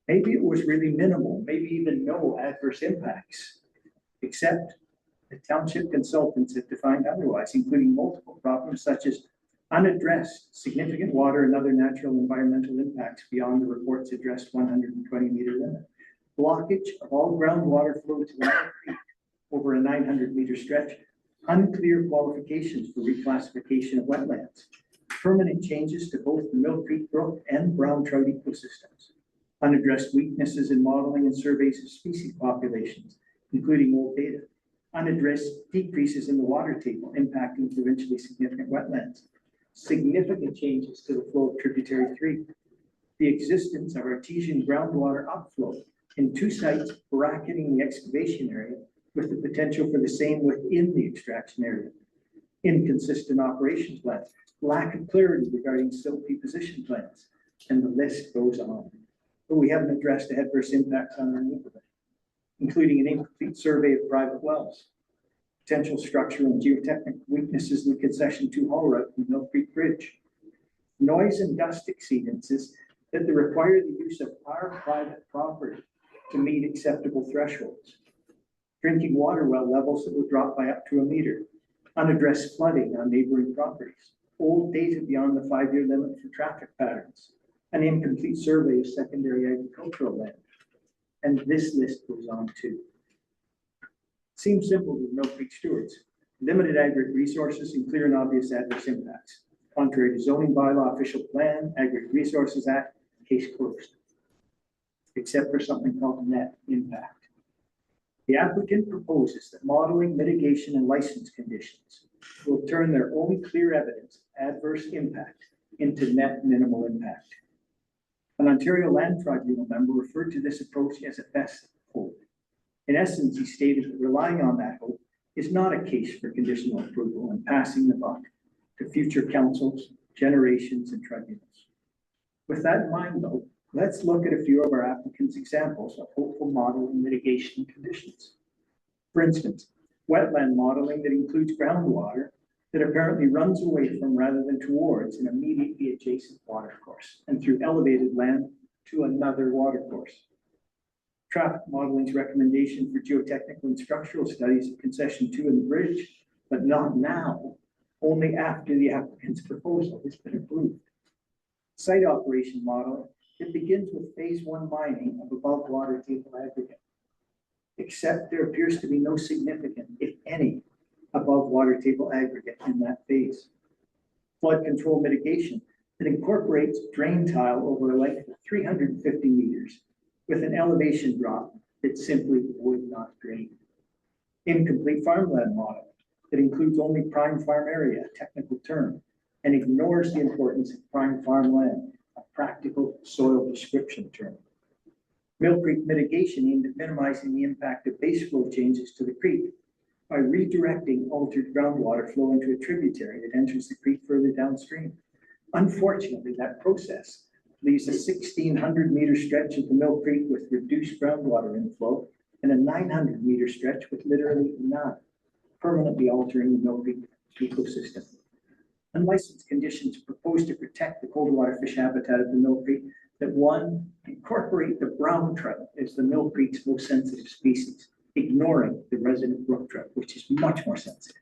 Maybe it was really minimal, maybe even no adverse impacts, except the township consultants have defined otherwise, including multiple problems such as unaddressed significant water and other natural environmental impacts beyond the report's addressed 120-meter limit, blockage of all groundwater flow to the creek over a 900-meter stretch, unclear qualifications for reclassification of wetlands, permanent changes to both the Mill Creek Brook and brown trout ecosystems, unaddressed weaknesses in modeling and surveys of species populations, including old data, unaddressed decreases in the water table impacting provincially significant wetlands, significant changes to the flow of tributary 3, the existence of artesian groundwater upflow in 2 sites bracketing the excavation area with the potential for the same within the extraction area, inconsistent operation plans, lack of clarity regarding silt deposition plans, and the list goes on. But we haven't addressed the adverse impacts on our neighborhood, including an incomplete survey of private wells, potential structural and geotechnical weaknesses in the concession 2 haul route from Mill Creek Bridge, noise and dust exceedances that require the use of our private property to meet acceptable thresholds, drinking water well levels that will drop by up to 1 meter, unaddressed flooding on neighboring properties, old data beyond the 5-year limit for traffic patterns, an incomplete survey of secondary agricultural land. And this list goes on too. Seems simple to Mill Creek stewards. Limited aggregate resources and clear and obvious adverse impacts. Contrary to zoning bylaw official plan, Aggregate Resources Act, case closed. Except for something called net impact. The applicant proposes that modeling, mitigation, and license conditions will turn their only clear evidence of adverse impact into net minimal impact. An Ontario Land Tribunal member referred to this approach as a best hope. In essence, he stated that relying on that hope is not a case for conditional approval and passing the buck to future councils, generations, and tribunals. With that in mind, though, let's look at a few of our applicants' examples of hopeful modeling mitigation conditions. For instance, wetland modeling that includes groundwater that apparently runs away from rather than towards an immediately adjacent water course and through elevated land to another water course. Traffic modeling's recommendation for geotechnical and structural studies of concession 2 in the bridge, but not now, only after the applicant's proposal has been approved. Site operation model, it begins with phase 1 mining of above water table aggregate. Except there appears to be no significant, if any, above water table aggregate in that phase. Flood control mitigation that incorporates drain tile over a length of 350 meters with an elevation drop that simply would not drain. Incomplete farmland model that includes only prime farm area, a technical term, and ignores the importance of prime farmland, a practical soil description term. Mill Creek mitigation aimed at minimizing the impact of base flow changes to the creek by redirecting altered groundwater flow into a tributary that enters the creek further downstream. Unfortunately, that process leaves a 1,600-meter stretch of the Mill Creek with reduced groundwater inflow and a 900-meter stretch with literally none, permanently altering the Mill Creek ecosystem. Unlicensed conditions propose to protect the cold water fish habitat of the Mill Creek that, one, incorporate the brown trout as the Mill Creek's most sensitive species, ignoring the resident brook trout, which is much more sensitive.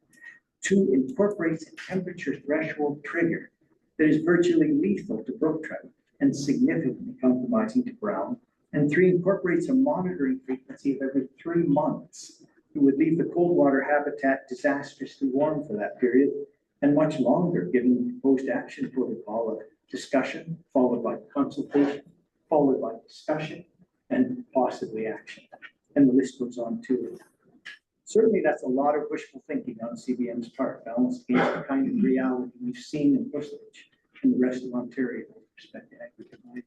Two, incorporates a temperature threshold trigger that is virtually lethal to brook trout and significantly compromising to brown. And three, incorporates a monitoring frequency of every 3 months that would leave the cold water habitat disastrously warm for that period and much longer, given the proposed action protocol of discussion, followed by consultation, followed by discussion, and possibly action. And the list goes on too. Certainly, that's a lot of wishful thinking on CBM's part, balanced against the kind of reality we've seen in Pustelage and the rest of Ontario with respect to aggregate mining.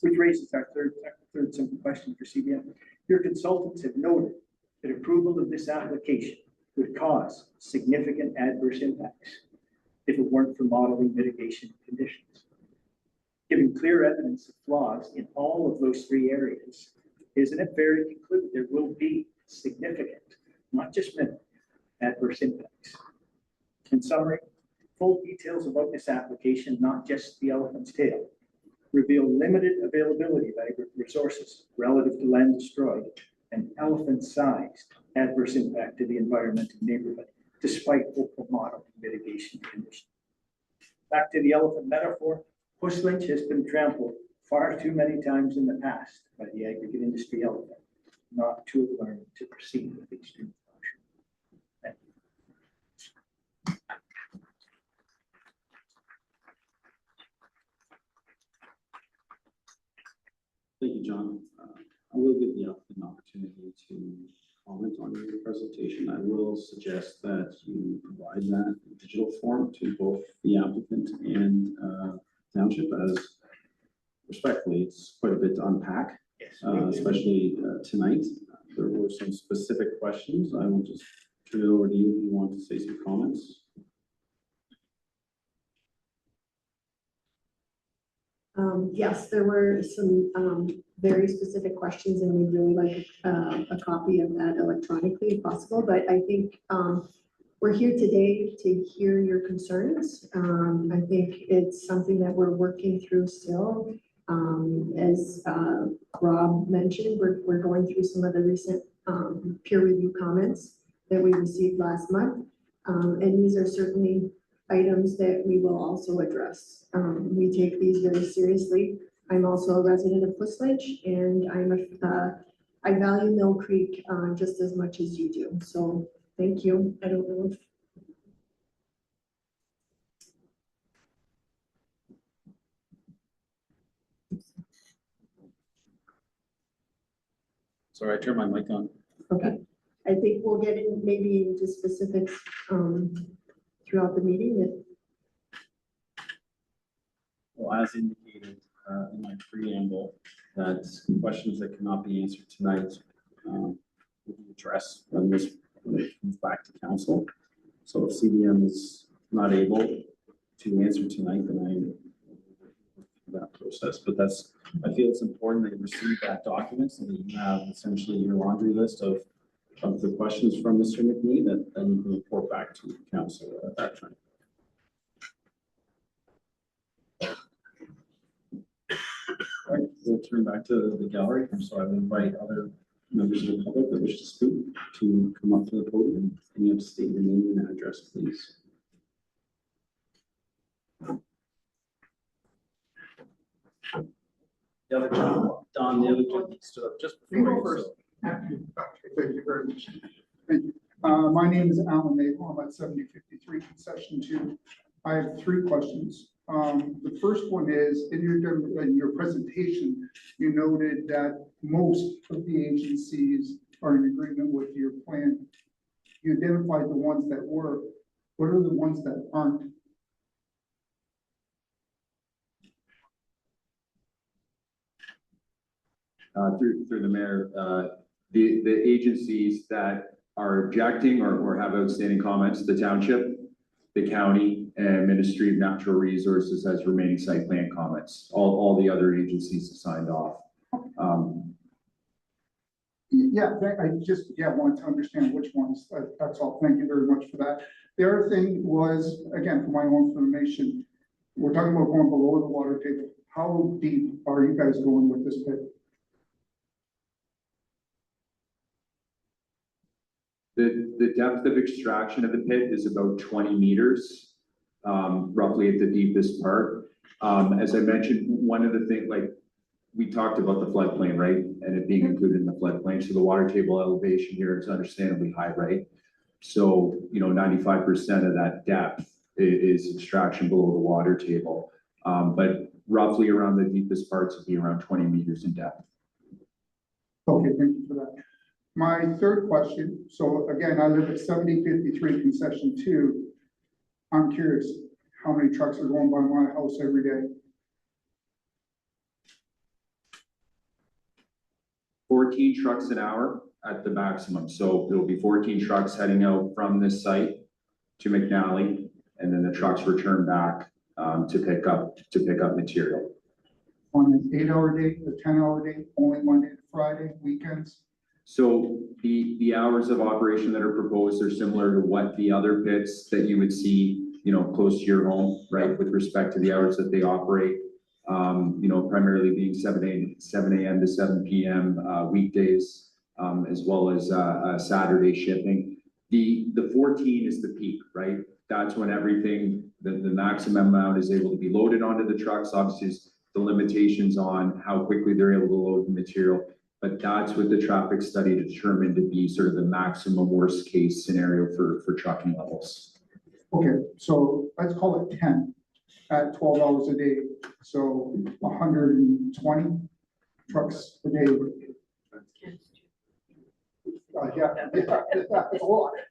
Which raises our third simple question for CBM. Your consultants have noted that approval of this application would cause significant adverse impacts if it weren't for modeling mitigation conditions. Given clear evidence of flaws in all of those 3 areas, isn't it fair to conclude there will be significant, not just minimal, adverse impacts? In summary, full details about this application, not just the elephant's tail, reveal limited availability of aggregate resources relative to land destroyed and elephant-sized adverse impact to the environment and neighborhood, despite hopeful modeling mitigation conditions. Back to the elephant metaphor, Pustelage has been trampled far too many times in the past by the aggregate industry elephant, not to have learned to proceed with extreme caution. Thank you. Thank you, John. I will give the applicant an opportunity to comment on your presentation. I will suggest that you provide that in digital form to both the applicant and township, as respectfully, it's quite a bit to unpack, Yes. especially tonight. There were some specific questions. I will just turn it over to you if you want to say some comments. Yes, there were some very specific questions, and we'd really like a copy of that electronically if possible. But I think we're here today to hear your concerns. I think it's something that we're working through still. As Rob mentioned, we're going through some of the recent peer review comments that we received last month. And these are certainly items that we will also address. We take these very seriously. I'm also a resident of Pustelage, and I value Mill Creek just as much as you do. So thank you. I don't know if Sorry, I turned my mic on. okay. I think we'll get in maybe into specifics throughout the meeting. Well, as indicated in my preamble, that questions that cannot be answered tonight will be addressed when it comes back to council. So if CBM is not able to answer tonight, then I that process. But I feel it's important that you receive that document so that you have essentially your laundry list of of the questions from Mr. McNee that then you can report back to council at that time. All right, we'll turn back to the gallery. So I will invite other members of the public that wish to speak to come up to the podium, and you have to state your name and address, please. The other gentleman, Don, the other gentleman stood up just before. You go you, first. so- Thank you very much. Thank you. My name is Alan Nagel. I'm at 7053 Concession 2. I have 3 questions. The first one is, in your presentation, you noted that most of the agencies are in agreement with your plan. You identified the ones that were. What are the ones that aren't? Through the mayor, the agencies that are objecting or have outstanding comments, the township, the county, and Ministry of Natural Resources has remaining site plan comments. All the other agencies have signed off. I just wanted to understand which ones. That's all. Thank you very much for that. The other thing was, again, for my own information, we're talking about going below the water table. How deep are you guys going with this pit? The depth of extraction of the pit is about 20 meters, roughly at the deepest part. As I mentioned, one of the things, like, we talked about the floodplain, right? And it being included in the floodplain. So the water table elevation here is understandably high, right? So, 95% of that depth is extraction below the water table. But roughly around the deepest parts would be around 20 meters in depth. Okay, thank you for that. My third question, so again, I live at 7053 Concession 2. I'm curious, how many trucks are going by my house every day? 14 trucks an hour at the maximum. So there'll be 14 trucks heading out from this site to McNally, and then the trucks return back to pick up material. On an 8-hour day, a 10-hour day, only Monday to Friday, weekends? So the hours of operation that are proposed are similar to what the other pits that you would see, close to your home, right? With respect to the hours that they operate, primarily being 7 a.m. to 7 p.m. Weekdays, as well as Saturday shipping. The 14 is the peak, right? That's when everything, the maximum amount is able to be loaded onto the trucks. Obviously, is the limitations on how quickly they're able to load the material. But that's what the traffic study determined to be sort of the maximum worst case scenario for trucking levels. Okay, so let's call it 10 at 12 hours a day. So 120 trucks a day.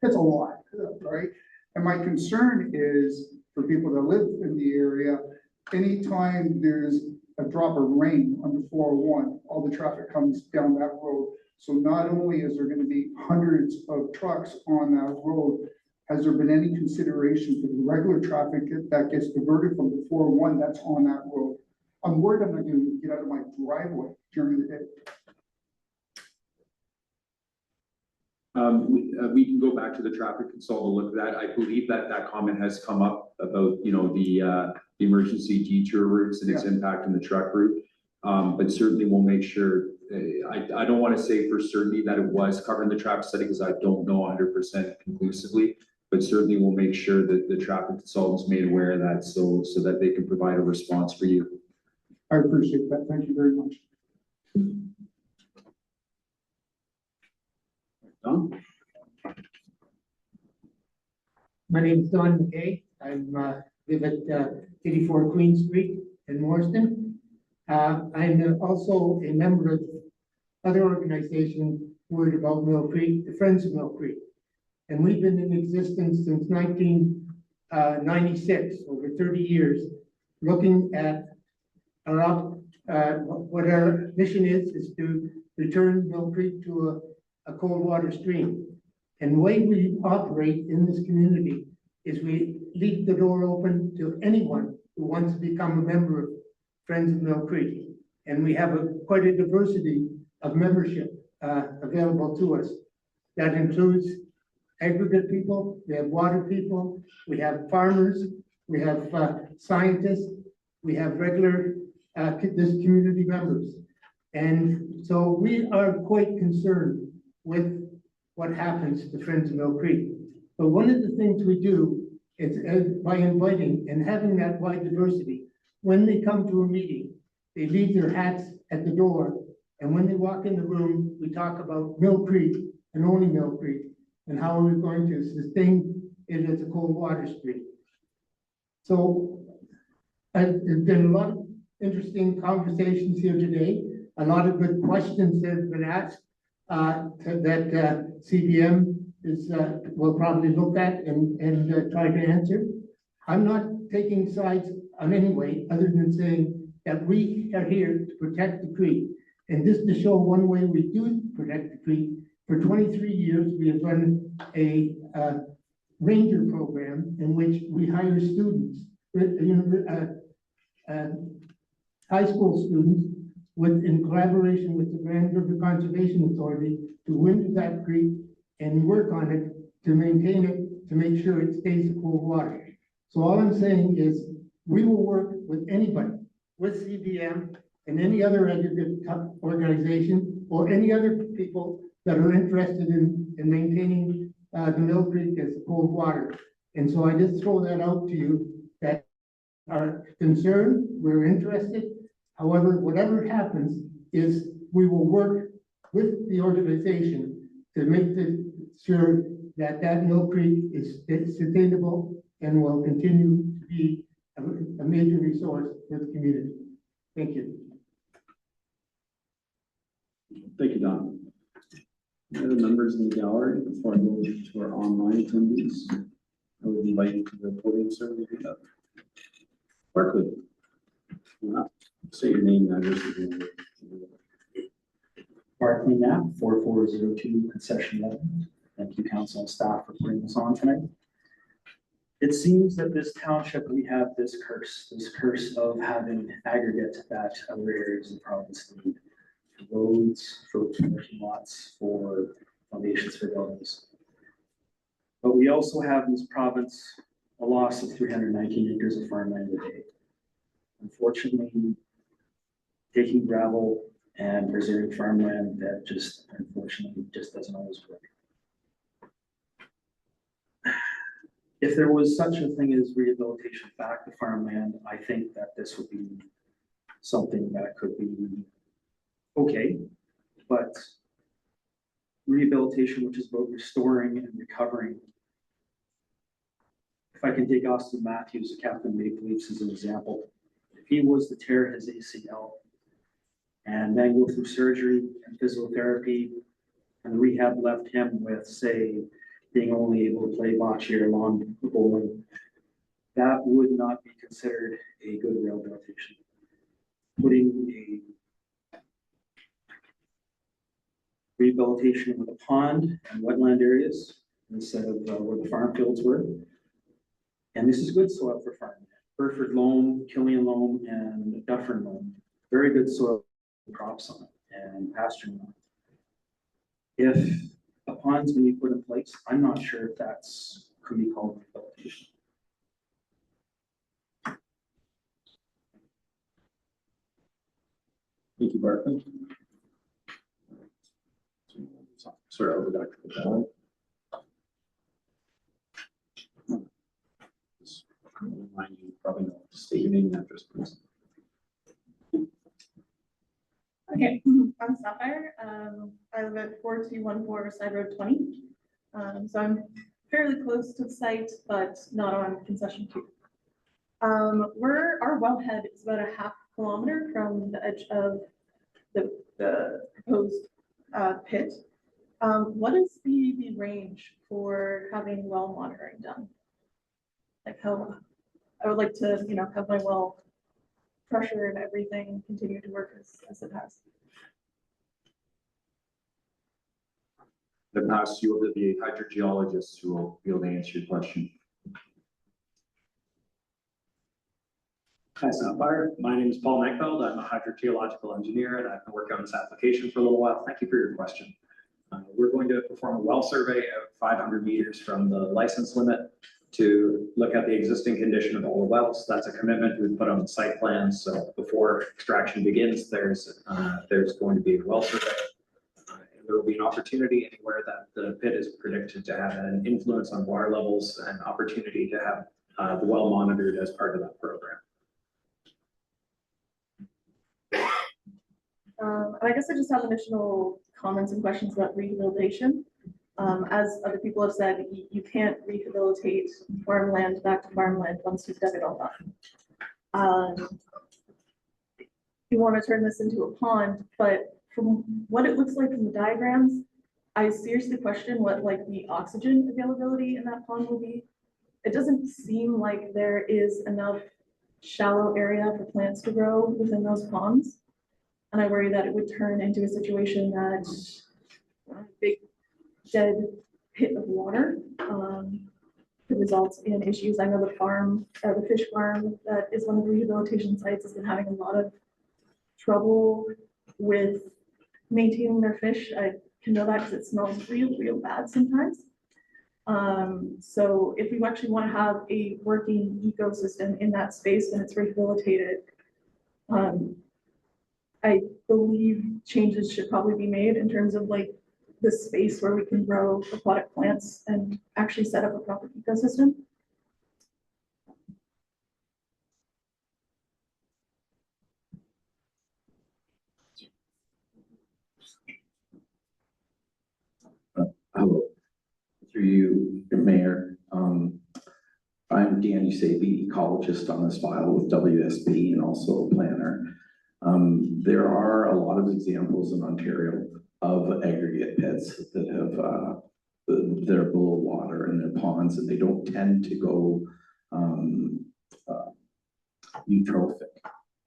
It's a lot, right? And my concern is for people that live in the area, anytime there's a drop of rain on the 401, all the traffic comes down that road. So not only is there going to be hundreds of trucks on that road, has there been any consideration for the regular traffic that gets diverted from the 401 that's on that road? I'm worried I'm not going to get out of my driveway during the day. We can go back to the traffic consultant, look at that. I believe that comment has come up about, the emergency detour routes and its impact on the truck route. But certainly we'll make sure, I don't want to say for certainty that it was covered in the traffic study because I don't know 100% conclusively, but certainly we'll make sure that the traffic consultant's made aware of that so that they can provide a response for you. I appreciate that. Thank you very much. Don? My name is Don McKay. I live at 84 Queen Street in Morriston. I'm also a member of other organization worried about Mill Creek, the Friends of Mill Creek. And we've been in existence since 1996, over 30 years, looking at what our mission is to return Mill Creek to a cold water stream. And the way we operate in this community is we leave the door open to anyone who wants to become a member of Friends of Mill Creek. And we have quite a diversity of membership available to us. That includes aggregate people, we have water people, we have farmers, we have scientists, we have regular this community members. And so we are quite concerned with what happens to Friends of Mill Creek. But one of the things we do is by inviting and having that wide diversity, when they come to a meeting, they leave their hats at the door. And when they walk in the room, we talk about Mill Creek and only Mill Creek and how are we going to sustain it as a cold water stream. So there's been a lot of interesting conversations here today, a lot of good questions that have been asked that CBM will probably look at and try to answer. I'm not taking sides on any way other than saying that we are here to protect the creek. And just to show one way we do protect the creek, for 23 years, we have run a ranger program in which we hire students, high school students, in collaboration with the Grand River Conservation Authority to winter that creek and work on it to maintain it, to make sure it stays a cold water. So all I'm saying is we will work with anybody, with CBM and any other aggregate organization or any other people that are interested in maintaining the Mill Creek as cold water. And so I just throw that out to you that are concerned, we're interested. However, whatever happens is we will work with the organization to make sure that Mill Creek is sustainable and will continue to be a major resource for the community. Thank you. Thank you, Don. Any other members in the gallery before I go to our online attendees? I would invite you to the podium, sir. to do that. Barclay. Say your name and address. Barclay Knapp, 4402 Concession 11. Thank you, council and staff, for putting this on tonight. It seems that this township, we have this curse of having aggregate that other areas of the province need. For roads, for parking lots, for foundations for buildings. But we also have in this province a loss of 319 acres of farmland a day. Unfortunately, taking gravel and preserving farmland, that just unfortunately just doesn't always work. If there was such a thing as rehabilitation back to farmland, I think that this would be something that could be okay, but rehabilitation, which is about restoring and recovering. If I can take Austin Matthews, the captain of Maple Leafs, as an example, if he was to tear his ACL and then go through surgery and physiotherapy, and rehab left him with, say, being only able to play bocce or lawn bowling, that would not be considered a good rehabilitation. Putting a rehabilitation with a pond and wetland areas instead of where the farm fields were. And this is good soil for farming. Burford loam, Killian loam, and Dufferin loam. Very good soil crops on it and pasturing on it. If a pond's going to be put in place, I'm not sure if that's could be called rehabilitation. Thank you, Barclay. Sorry, I'll go back to the ballot. Just remind you, probably know, state your name and address, please. Okay, I'm Sapphire. I live at 4214 Side Road 20. So I'm fairly close to the site, but not on concession 2. Our wellhead is about a ½ kilometer from the edge of the proposed pit. What is the range for having well monitoring done? Like how I would like to, have my well pressure and everything continue to work as it has. The past, you will be a hydrogeologist who will be able to answer your question. Hi, Sapphire. My name is Paul Neckfeld. I'm a hydrogeological engineer and I've been working on this application for a little while. Thank you for your question. We're going to perform a well survey of 500 meters from the license limit to look at the existing condition of all the wells. That's a commitment we put on the site plan. So before extraction begins, there's going to be a well survey. And there will be an opportunity anywhere that the pit is predicted to have an influence on water levels and opportunity to have the well monitored as part of that program. And I guess I just have additional comments and questions about rehabilitation. As other people have said, you can't rehabilitate farmland back to farmland once you've dug it all up. You want to turn this into a pond, but from what it looks like in the diagrams, I seriously question what like the oxygen availability in that pond will be. It doesn't seem like there is enough shallow area for plants to grow within those ponds. And I worry that it would turn into a situation that a big dead pit of water could result in issues. I know the fish farm that is one of the rehabilitation sites has been having a lot of trouble with maintaining their fish. I can know that because it smells real bad sometimes. So if we actually want to have a working ecosystem in that space when it's rehabilitated, I believe changes should probably be made in terms of like the space where we can grow aquatic plants and actually set up a proper ecosystem. Hello, through you, Mayor. I'm Dan Usabe, ecologist on this file with WSP and also a planner. There are a lot of examples in Ontario of aggregate pits that have that are below water in their ponds, and they don't tend to go eutrophic.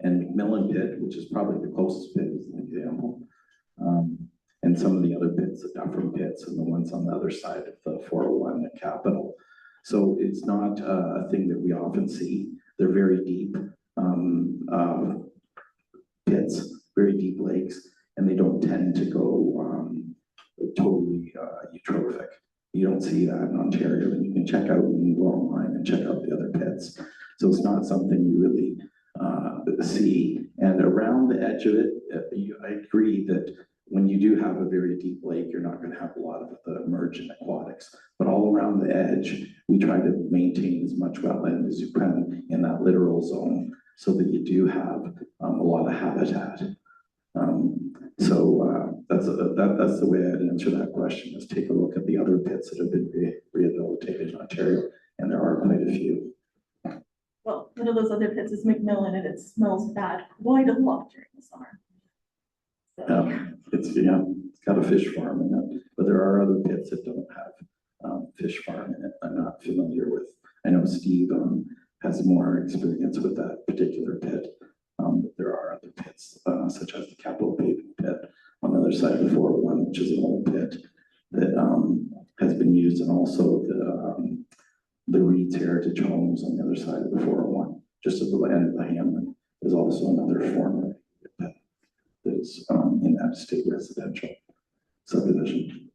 And McMillan Pit, which is probably the closest pit, is an example. And some of the other pits, the Dufferin pits, and the ones on the other side of the 401 at Capitol. So it's not a thing that we often see. They're very deep pits, very deep lakes, and they don't tend to go totally eutrophic. You don't see that in Ontario, and you can check out when you go online and check out the other pits. So it's not something you really see. And around the edge of it, I agree that when you do have a very deep lake, you're not going to have a lot of the emergent aquatics. But all around the edge, we try to maintain as much wetland as you can in that littoral zone so that you do have a lot of habitat. That's the way I'd answer that question, is take a look at the other pits that have been rehabilitated in Ontario, and there are quite a few. Well, one of those other pits is McMillan, and it smells bad quite a lot during the summer. So. It's got a fish farm in it, but there are other pits that don't have fish farm in it. I'm not familiar with. I know Steve has more experience with that particular pit. But there are other pits, such as the Capitol Paving Pit on the other side of the 401, which is an old pit that has been used, and also the Reed's Heritage Homes on the other side of the 401, just at the end of the hamlet, is also another former pit that is in that state residential subdivision.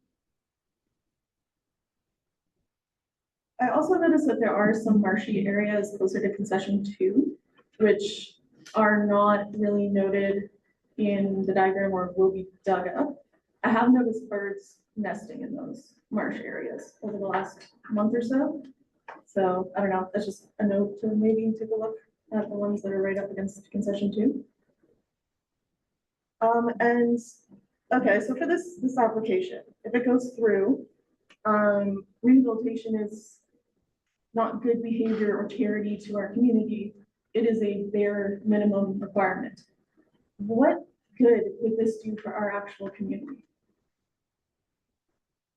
I also noticed that there are some marshy areas closer to concession 2, which are not really noted in the diagram or will be dug up. I have noticed birds nesting in those marsh areas over the last month or so. So I don't know, that's just a note to maybe take a look at the ones that are right up against concession 2. And okay, so for this application, if it goes through, rehabilitation is not good behavior or charity to our community. It is a bare minimum requirement. What good would this do for our actual community?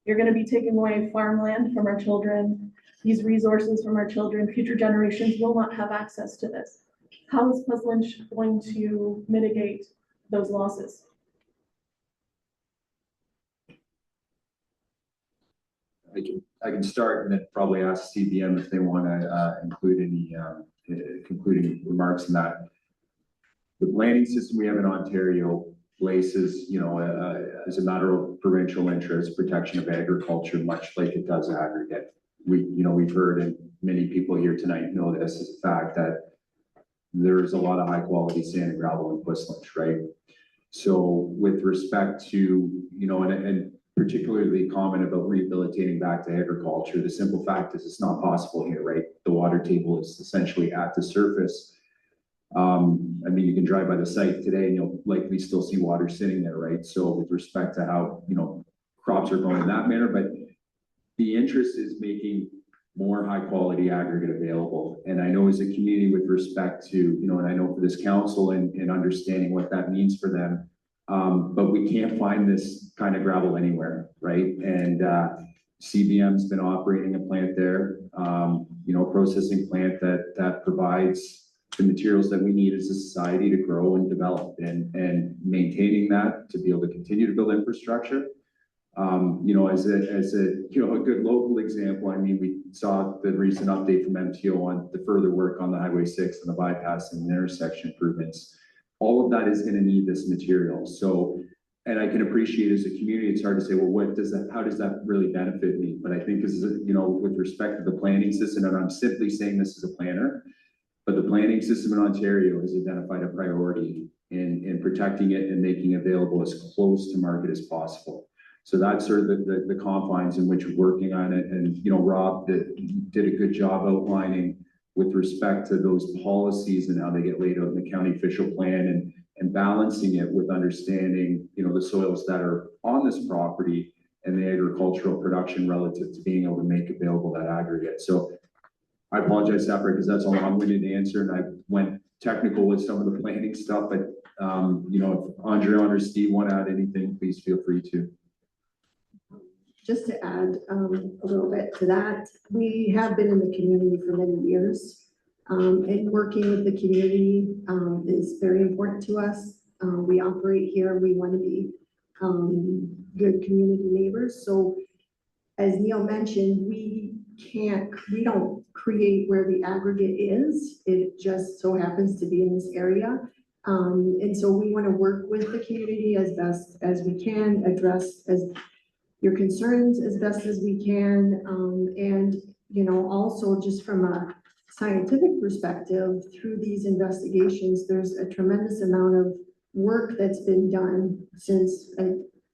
You're going to be taking away farmland from our children, these resources from our children. Future generations will not have access to this. How is Pleasant Lynch going to mitigate those losses? I can start and then probably ask CBM if they want to include any concluding remarks in that. The planning system we have in Ontario places, as a matter of provincial interest, protection of agriculture, much like it does aggregate. We've heard, and many people here tonight know this as a fact, that there's a lot of high quality sand and gravel in Quistland, right? So with respect to, and particularly the comment about rehabilitating back to agriculture, the simple fact is it's not possible here, right? The water table is essentially at the surface. You can drive by the site today and you'll likely still see water sitting there, right? So with respect to how, crops are going in that manner, but the interest is making more high quality aggregate available. And I know as a community with respect to, and I know for this council and understanding what that means for them, but we can't find this kind of gravel anywhere, right? And CBM's been operating a plant there, processing plant that provides the materials that we need as a society to grow and develop, and maintaining that to be able to continue to build infrastructure. As a good local example, we saw the recent update from MTO on the further work on the Highway 6 and the bypass and the intersection improvements. All of that is going to need this material. So, and I can appreciate as a community, it's hard to say, well, how does that really benefit me? But I think with respect to the planning system, and I'm simply saying this as a planner, but the planning system in Ontario has identified a priority in protecting it and making it available as close to market as possible. So that's sort of the confines in which we're working on it. And, Rob did a good job outlining with respect to those policies and how they get laid out in the county official plan, and balancing it with understanding, the soils that are on this property and the agricultural production relative to being able to make available that aggregate. So I apologize, separate, because that's a long-winded answer, and I went technical with some of the planning stuff, but, if Andreon or Steve want to add anything, please feel free to. Just to add a little bit to that, we have been in the community for many years. And working with the community is very important to us. We operate here, we want to be good community neighbors. So as Neil mentioned, we don't create where the aggregate is. It just so happens to be in this area. And so we want to work with the community as best as we can, address your concerns as best as we can. And, also just from a scientific perspective, through these investigations, there's a tremendous amount of work that's been done since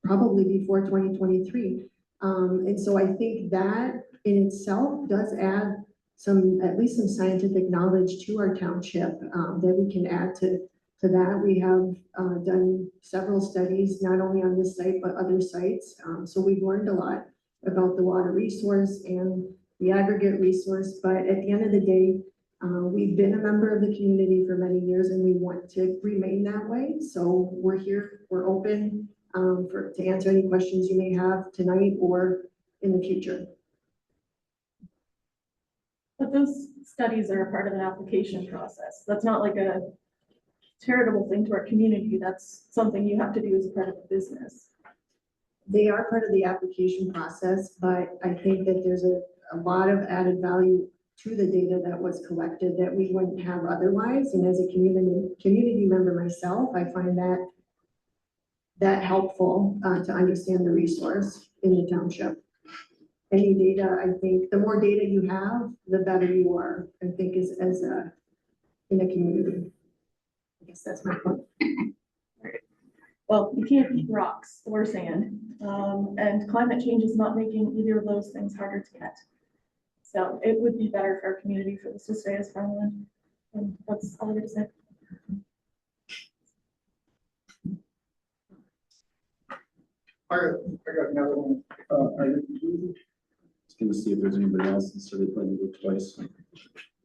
probably before 2023. And so I think that in itself does add at least some scientific knowledge to our township that we can add to that. We have done several studies, not only on this site, but other sites. So we've learned a lot about the water resource and the aggregate resource. But at the end of the day, we've been a member of the community for many years, and we want to remain that way. So we're here, we're open to answer any questions you may have tonight or in the future. But those studies are a part of an application process. That's not like a charitable thing to our community. That's something you have to do as a part of the business. They are part of the application process, but I think that there's a lot of added value to the data that was collected that we wouldn't have otherwise. And as a community member myself, I find that helpful to understand the resource in the township. Any data, I think, the more data you have, the better you are, I think, in a community. I guess that's my point. Well, you can't eat rocks or sand, and climate change is not making either of those things harder to get. So it would be better for our community for this to stay as farmland, and that's all I got to say. I got another one. Just gonna see if there's anybody else instead of playing it twice.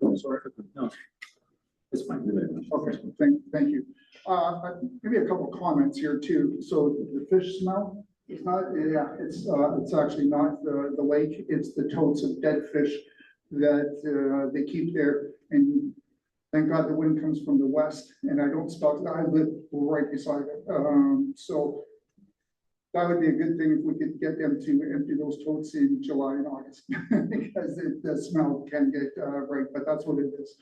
I'm sorry. No, it's fine. You're there. Okay, thank you. Maybe a couple comments here too. So the fish smell, it's not, it's actually not the lake, it's the totes of dead fish that they keep there. And thank God the wind comes from the west, and I don't stop, I live right beside it. So that would be a good thing if we could get them to empty those totes in July and August, because the smell can get right, but that's what it is.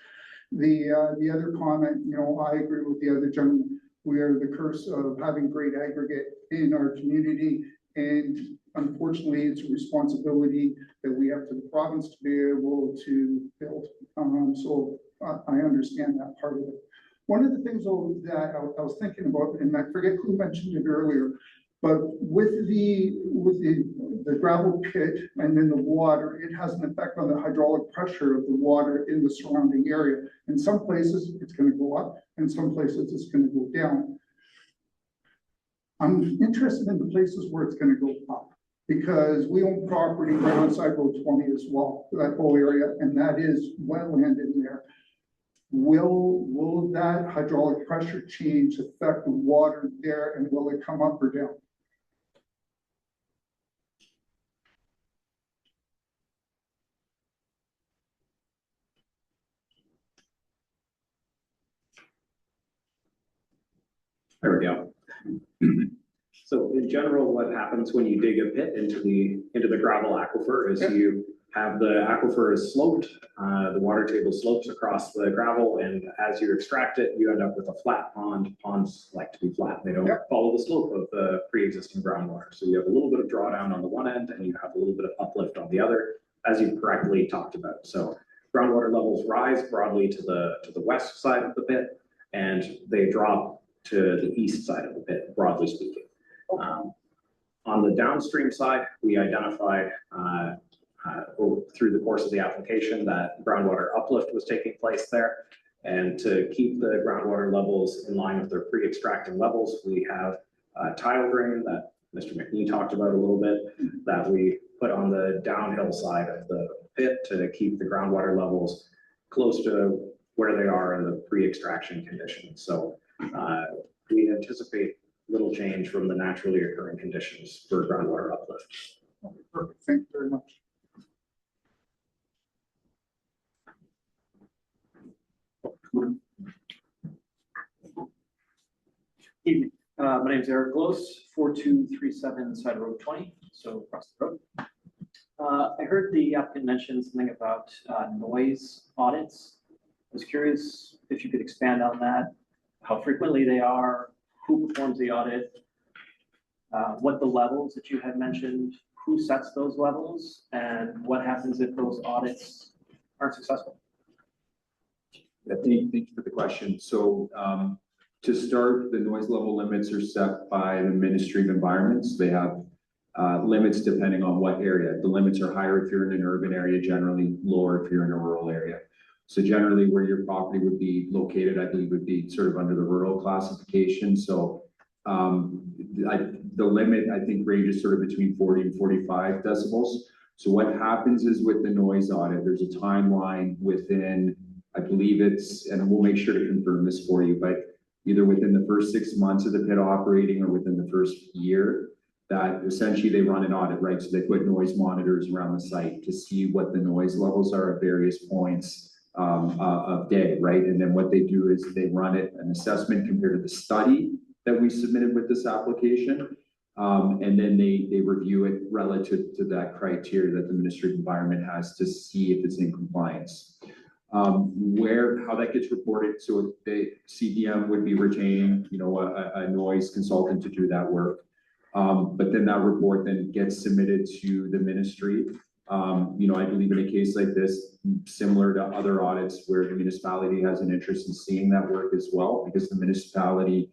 The other comment, I agree with the other gentleman. We are the curse of having great aggregate in our community. And unfortunately, it's a responsibility that we have to the province to be able to build. So I understand that part of it. One of the things though that I was thinking about, and I forget who mentioned it earlier, but with the gravel pit and then the water, it has an effect on the hydraulic pressure of the water in the surrounding area. In some places, it's going to go up, and some places it's going to go down. I'm interested in the places where it's going to go up, because we own property right on side road 20 as well, that whole area, and that is wetland in there. Will that hydraulic pressure change affect the water there, and will it come up or down? There we go. So in general, what happens when you dig a pit into the gravel aquifer is you have the aquifer is sloped, the water table slopes across the gravel, and as you extract it, you end up with a flat pond. Ponds like to be flat. They don't follow the slope of the pre-existing groundwater. So you have a little bit of drawdown on the one end, and you have a little bit of uplift on the other, as you correctly talked about. So groundwater levels rise broadly to the west side of the pit, and they drop to the east side of the pit, broadly speaking. On the downstream side, we identified through the course of the application that groundwater uplift was taking place there. And to keep the groundwater levels in line with their pre-extracting levels, we have a tile drain that Mr. McNee talked about a little bit that we put on the downhill side of the pit to keep the groundwater levels close to where they are in the pre-extraction conditions. So we anticipate little change from the naturally occurring conditions for groundwater uplift. Perfect, thank you very much. Evening, my name is Eric Glos, 4237 Side Road 20, so across the road. I heard the applicant mention something about noise audits. I was curious if you could expand on that, how frequently they are, who performs the audit, what the levels that you had mentioned, who sets those levels, and what happens if those audits aren't successful? Yeah, thank you for the question. So to start, the noise level limits are set by the Ministry of Environments. They have limits depending on what area. The limits are higher if you're in an urban area, generally lower if you're in a rural area. So generally where your property would be located, I believe would be sort of under the rural classification. So the limit, I think, ranges sort of between 40 and 45 decibels. So what happens is with the noise audit, there's a timeline within, I believe it's, and we'll make sure to confirm this for you, but either within the first 6 months of the pit operating or within the first year, that essentially they run an audit, right? So they put noise monitors around the site to see what the noise levels are at various points of day, right? And then what they do is they run it, an assessment compared to the study that we submitted with this application. And then they review it relative to that criteria that the Ministry of Environment has to see if it's in compliance. How that gets reported, so the CDM would be retaining, a noise consultant to do that work. But then that report then gets submitted to the ministry. I believe in a case like this, similar to other audits where the municipality has an interest in seeing that work as well, because the municipality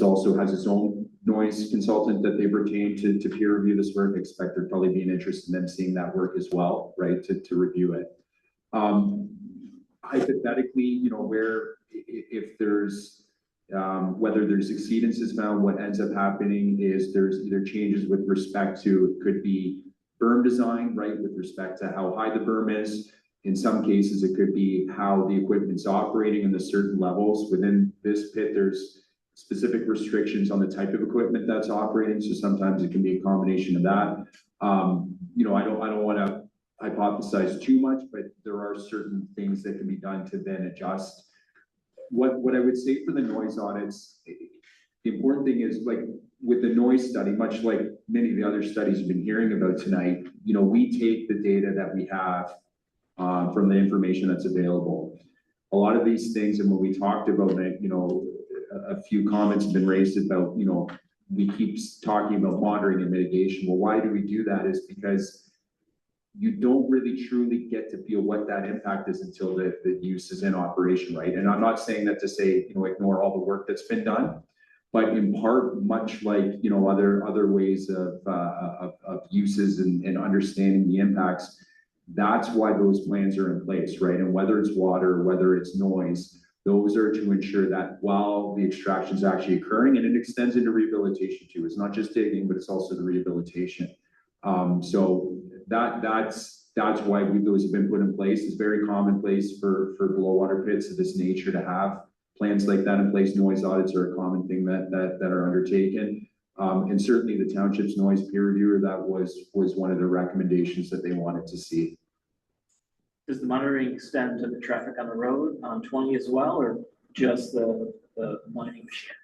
also has its own noise consultant that they've retained to peer review this work. I expect there'd probably be an interest in them seeing that work as well, right, to review it. Hypothetically, where if there's whether there's exceedances found, what ends up happening is there's either changes with respect to, it could be berm design, right, with respect to how high the berm is. In some cases, it could be how the equipment's operating in the certain levels. Within this pit, there's specific restrictions on the type of equipment that's operating. So sometimes it can be a combination of that. I don't want to hypothesize too much, but there are certain things that can be done to then adjust. What I would say for the noise audits, the important thing is, like with the noise study, much like many of the other studies you've been hearing about tonight, we take the data that we have from the information that's available. A lot of these things, and when we talked about it, a few comments have been raised about, you know, we keep talking about monitoring and mitigation. Well, why do we do that? Is because you don't really truly get to feel what that impact is until the use is in operation, right? And I'm not saying that to say, you know, ignore all the work that's been done, but in part, much like, you know, other ways of uses and understanding the impacts, that's why those plans are in place, right? And whether it's water, whether it's noise, those are to ensure that while the extraction is actually occurring, and it extends into rehabilitation too. It's not just digging, but it's also the rehabilitation. So that's why those have been put in place. It's very commonplace for below water pits of this nature to have plans like that in place. Noise audits are a common thing that are undertaken. And certainly the township's noise peer reviewer, that was one of the recommendations that they wanted to see. Does the monitoring extend to the traffic on the road on 20 as well, or just the mining machine?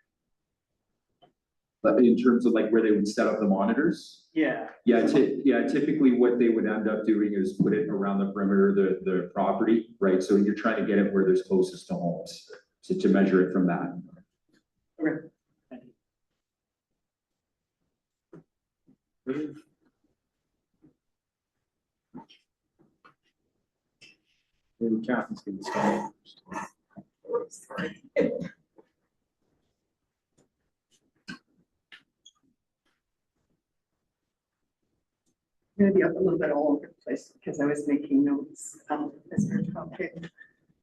But in terms of like where they would set up the monitors? Yeah. Yeah, typically what they would end up doing is put it around the perimeter of the property, right? So you're trying to get it where there's closest to homes, so to measure it from that. Okay. Thank you. Maybe Kathy's gonna start. I'm gonna be up a little bit all over the place because I was making notes, as we we're talking.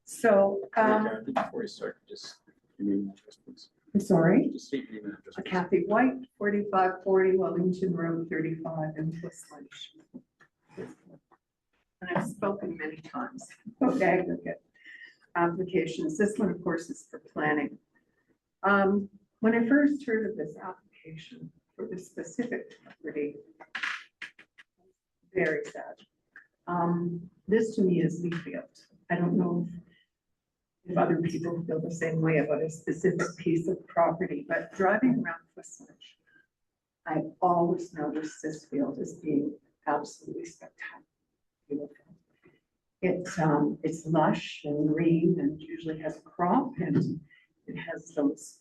So, Before you start, just your name and address, please. I'm sorry, Just state your name and address. please. Kathy White, 4540 Wellington Road, 35 in Twistledge. And I've spoken many times about aggregate applications. This one, of course, is for planning. When I first heard of this application for this specific property, very sad. This to me is Leafield. I don't know if other people feel the same way about a specific piece of property, but driving around Twistledge, I always noticed this field as being absolutely spectacular. Beautiful. It's lush and green and usually has a crop, and it has those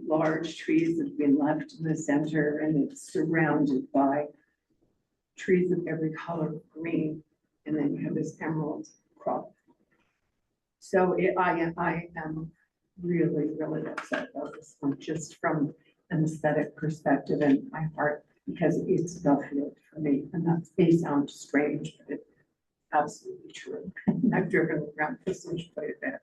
large trees that have been left in the center, and it's surrounded by trees of every color of green, and then you have this emerald crop. So I am really, really upset about this one, just from an aesthetic perspective and my heart, because it's the field for me, and that may sound strange, but it's absolutely true. I've driven around this one quite a bit.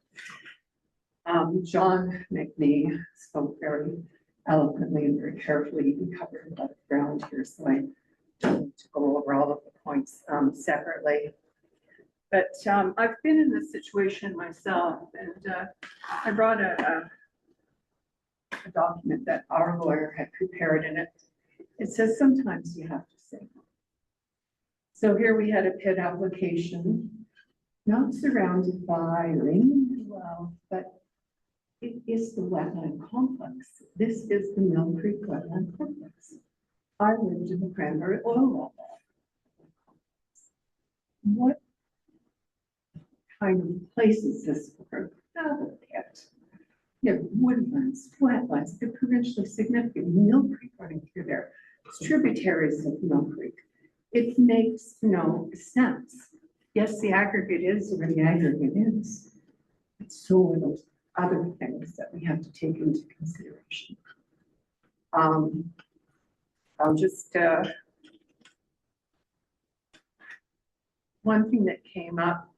John McNee spoke very eloquently and very carefully. We covered a lot of ground here, so I don't need to go over all of the points separately. But I've been in this situation myself, and I brought a document that our lawyer had prepared, and it says sometimes you have to say no. So here we had a pit application, not surrounded by or in well, but it is the wetland complex. This is the Mill Creek Wetland Complex. I lived in the Cranberry Oil Well. What kind of place is this for a gravel pit? You have woodlands, wetlands, they're provincially significant. Mill Creek running through there. It's tributaries of Mill Creek. It makes no sense. Yes, the aggregate is where the aggregate is. But so are those other things that we have to take into consideration. I'll just, one thing that came up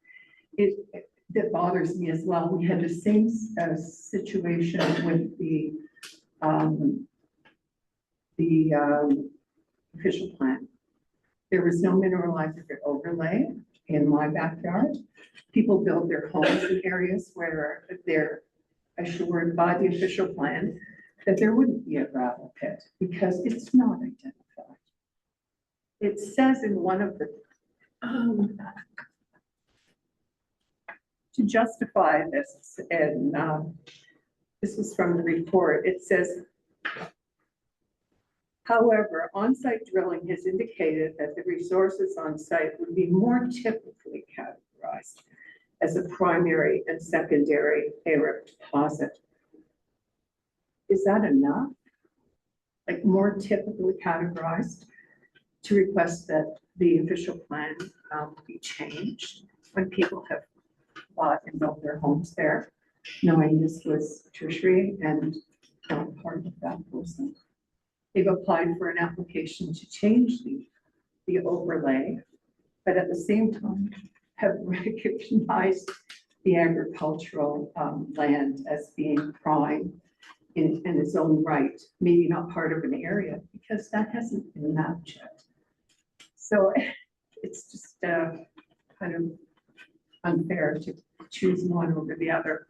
that bothers me as well, we had the same situation with the official plan. There was no mineral aggregate overlay in my backyard. People build their homes in areas where they're assured by the official plan that there wouldn't be a gravel pit because it's not identified. It says in one of the, to justify this, and this is from the report, it says, however, on-site drilling has indicated that the resources on site would be more typically categorized as a primary and secondary aeric deposit. is that enough? Like more typically categorized to request that the official plan be changed when people have bought and built their homes there, knowing this was tertiary and part of that person. They've applied for an application to change the overlay, but at the same time have recognized the agricultural land as being prime in its own right, maybe not part of an area, because that hasn't been mapped yet. So it's just kind of unfair to choose one over the other.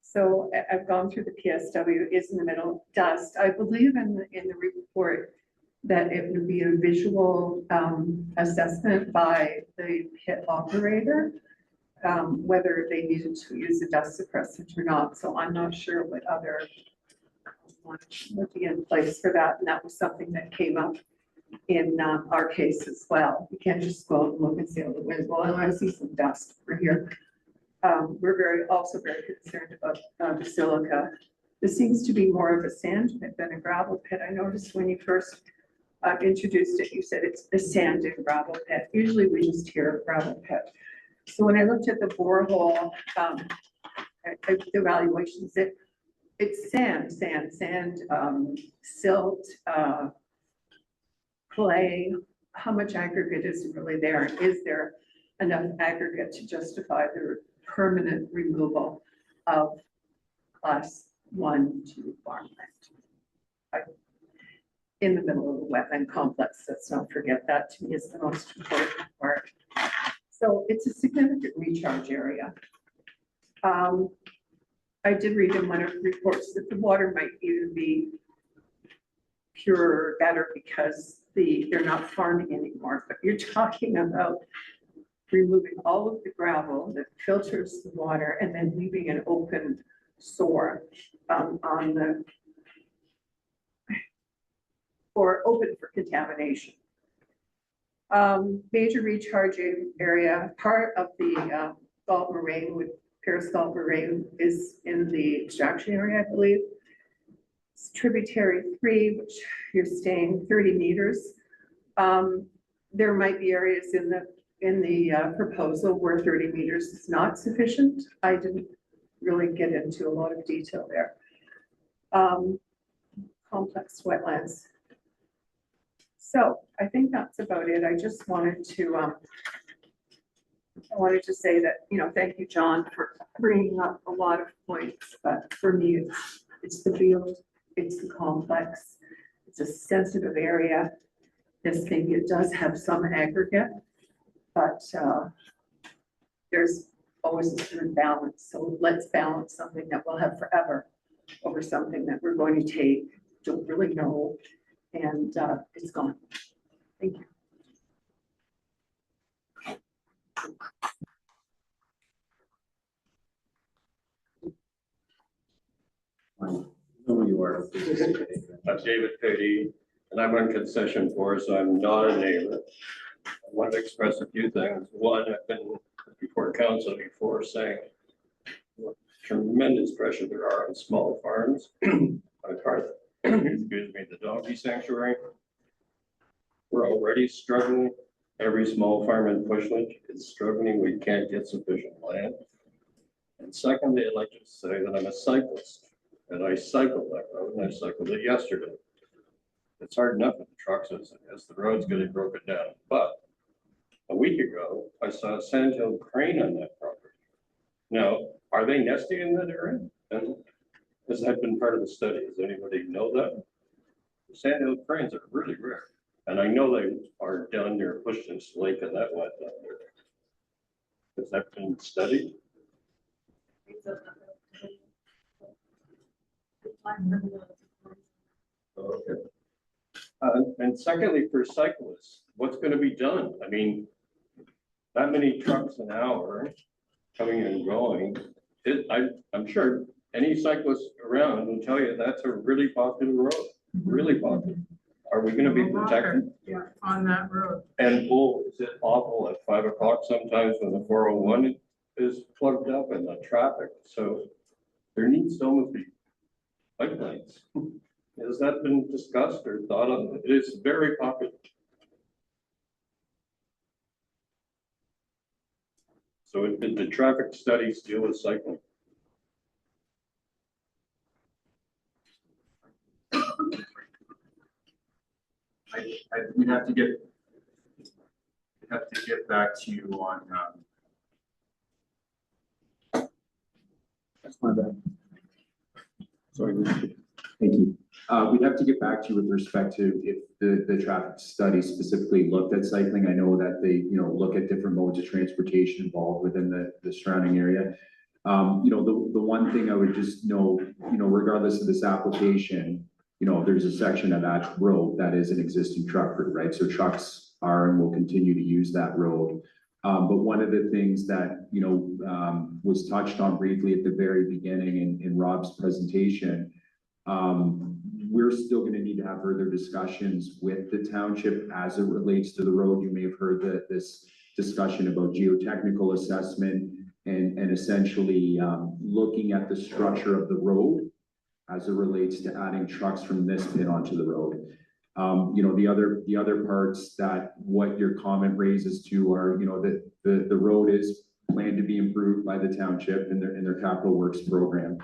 So I've gone through the PSW, is in the middle, dust. I believe in the report that it would be a visual assessment by the pit operator, whether they needed to use a dust suppressant or not. So I'm not sure what other would be in place for that. And that was something that came up in our case as well. You can't just go out and look and see how the wind. Well, I want to see some dust over here. We're also very concerned about the silica. This seems to be more of a sand pit than a gravel pit. I noticed when you first introduced it, you said it's a sand and gravel pit. Usually we just hear gravel pit. So when I looked at the borehole evaluations, it's sand, silt, clay. How much aggregate is really there? Is there enough aggregate to justify the permanent removal of class 1 to farmland? In the middle of the wetland complex, let's not forget that, to me is the most important part. So it's a significant recharge area. I did read in one of the reports that the water might even be purer or better because they're not farming anymore, but you're talking about removing all of the gravel that filters the water and then leaving an open sore on the, or open for contamination. Major recharging area, part of the Galt Moraine with Paris Galt Moraine is in the extraction area, I believe. It's tributary 3, which you're staying 30 meters. There might be areas in the proposal where 30 meters is not sufficient. I didn't really get into a lot of detail there. Complex wetlands. So I think that's about it. I just wanted to say that, thank you, John, for bringing up a lot of points. But for me, it's the field, it's the complex, it's a sensitive area. This thing, it does have some aggregate, but there's always a certain balance. So let's balance something that we'll have forever over something that we're going to take, don't really know, and it's gone. Thank you. Know who you are. I'm David Pady, and I'm on concession 4, so I'm not a neighbor. I want to express a few things. One, I've been before council before saying what tremendous pressure there are on small farms. On part, excuse me, the donkey sanctuary. We're already struggling. Every small farm in Pushland is struggling. We can't get sufficient land. And secondly, I'd like to say that I'm a cyclist. And I cycled that road, and I cycled it yesterday. It's hard enough with the trucks as the road's getting broken down. But a week ago, I saw a sandhill crane on that property. Now, are they nesting in that area? And has that been part of the study? Does anybody know that? The sandhill cranes are really rare. And I know they are down near Pushton Lake and that went down there. Has that been studied? Okay. And secondly, for cyclists, what's going to be done? I mean, that many trucks an hour coming and going, I'm sure any cyclist around will tell you that's a really popular road, really popular. Are we going to be protected? Yeah, on that road. And is it awful at 5 o'clock sometimes when the 401 is plugged up in the traffic, so there needs to almost be pipelines. Has that been discussed or thought of? It is very popular. So did the traffic studies deal with cycling? We'd have to get back to you on, That's my bad. sorry. Thank you. We'd have to get back to you with respect to if the traffic study specifically looked at cycling. I know that they, look at different modes of transportation involved within the surrounding area. The one thing I would just know, regardless of this application, there's a section of that road that is an existing truck route, right? So trucks are and will continue to use that road. But one of the things that, was touched on briefly at the very beginning in Rob's presentation, we're still going to need to have further discussions with the township as it relates to the road. You may have heard this discussion about geotechnical assessment and essentially looking at the structure of the road as it relates to adding trucks from this pit onto the road. The other parts that what your comment raises to are, that the road is planned to be improved by the township in their capital works program.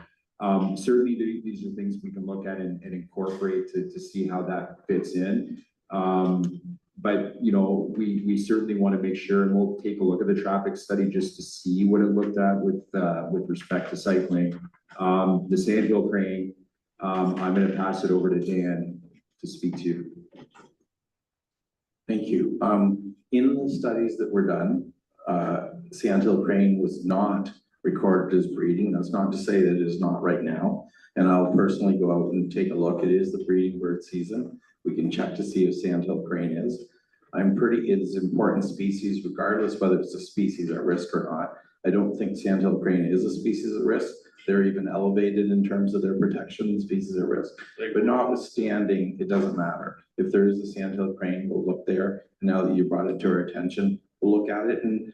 Certainly these are things we can look at and incorporate to see how that fits in. But, we certainly want to make sure, and we'll take a look at the traffic study just to see what it looked at with respect to cycling. The Sandhill crane, I'm going to pass it over to Dan to speak to. Thank you. In the studies that were done, Sandhill crane was not recorded as breeding. That's not to say that it is not right now. And I'll personally go out and take a look. It is the breeding bird season. We can check to see if Sandhill crane is. It is an important species, regardless whether it's a species at risk or not. I don't think Sandhill crane is a species at risk. They're even elevated in terms of their protection, species at risk. But notwithstanding, it doesn't matter. If there is a Sandhill crane, we'll look there. And now that you brought it to our attention, we'll look at it, and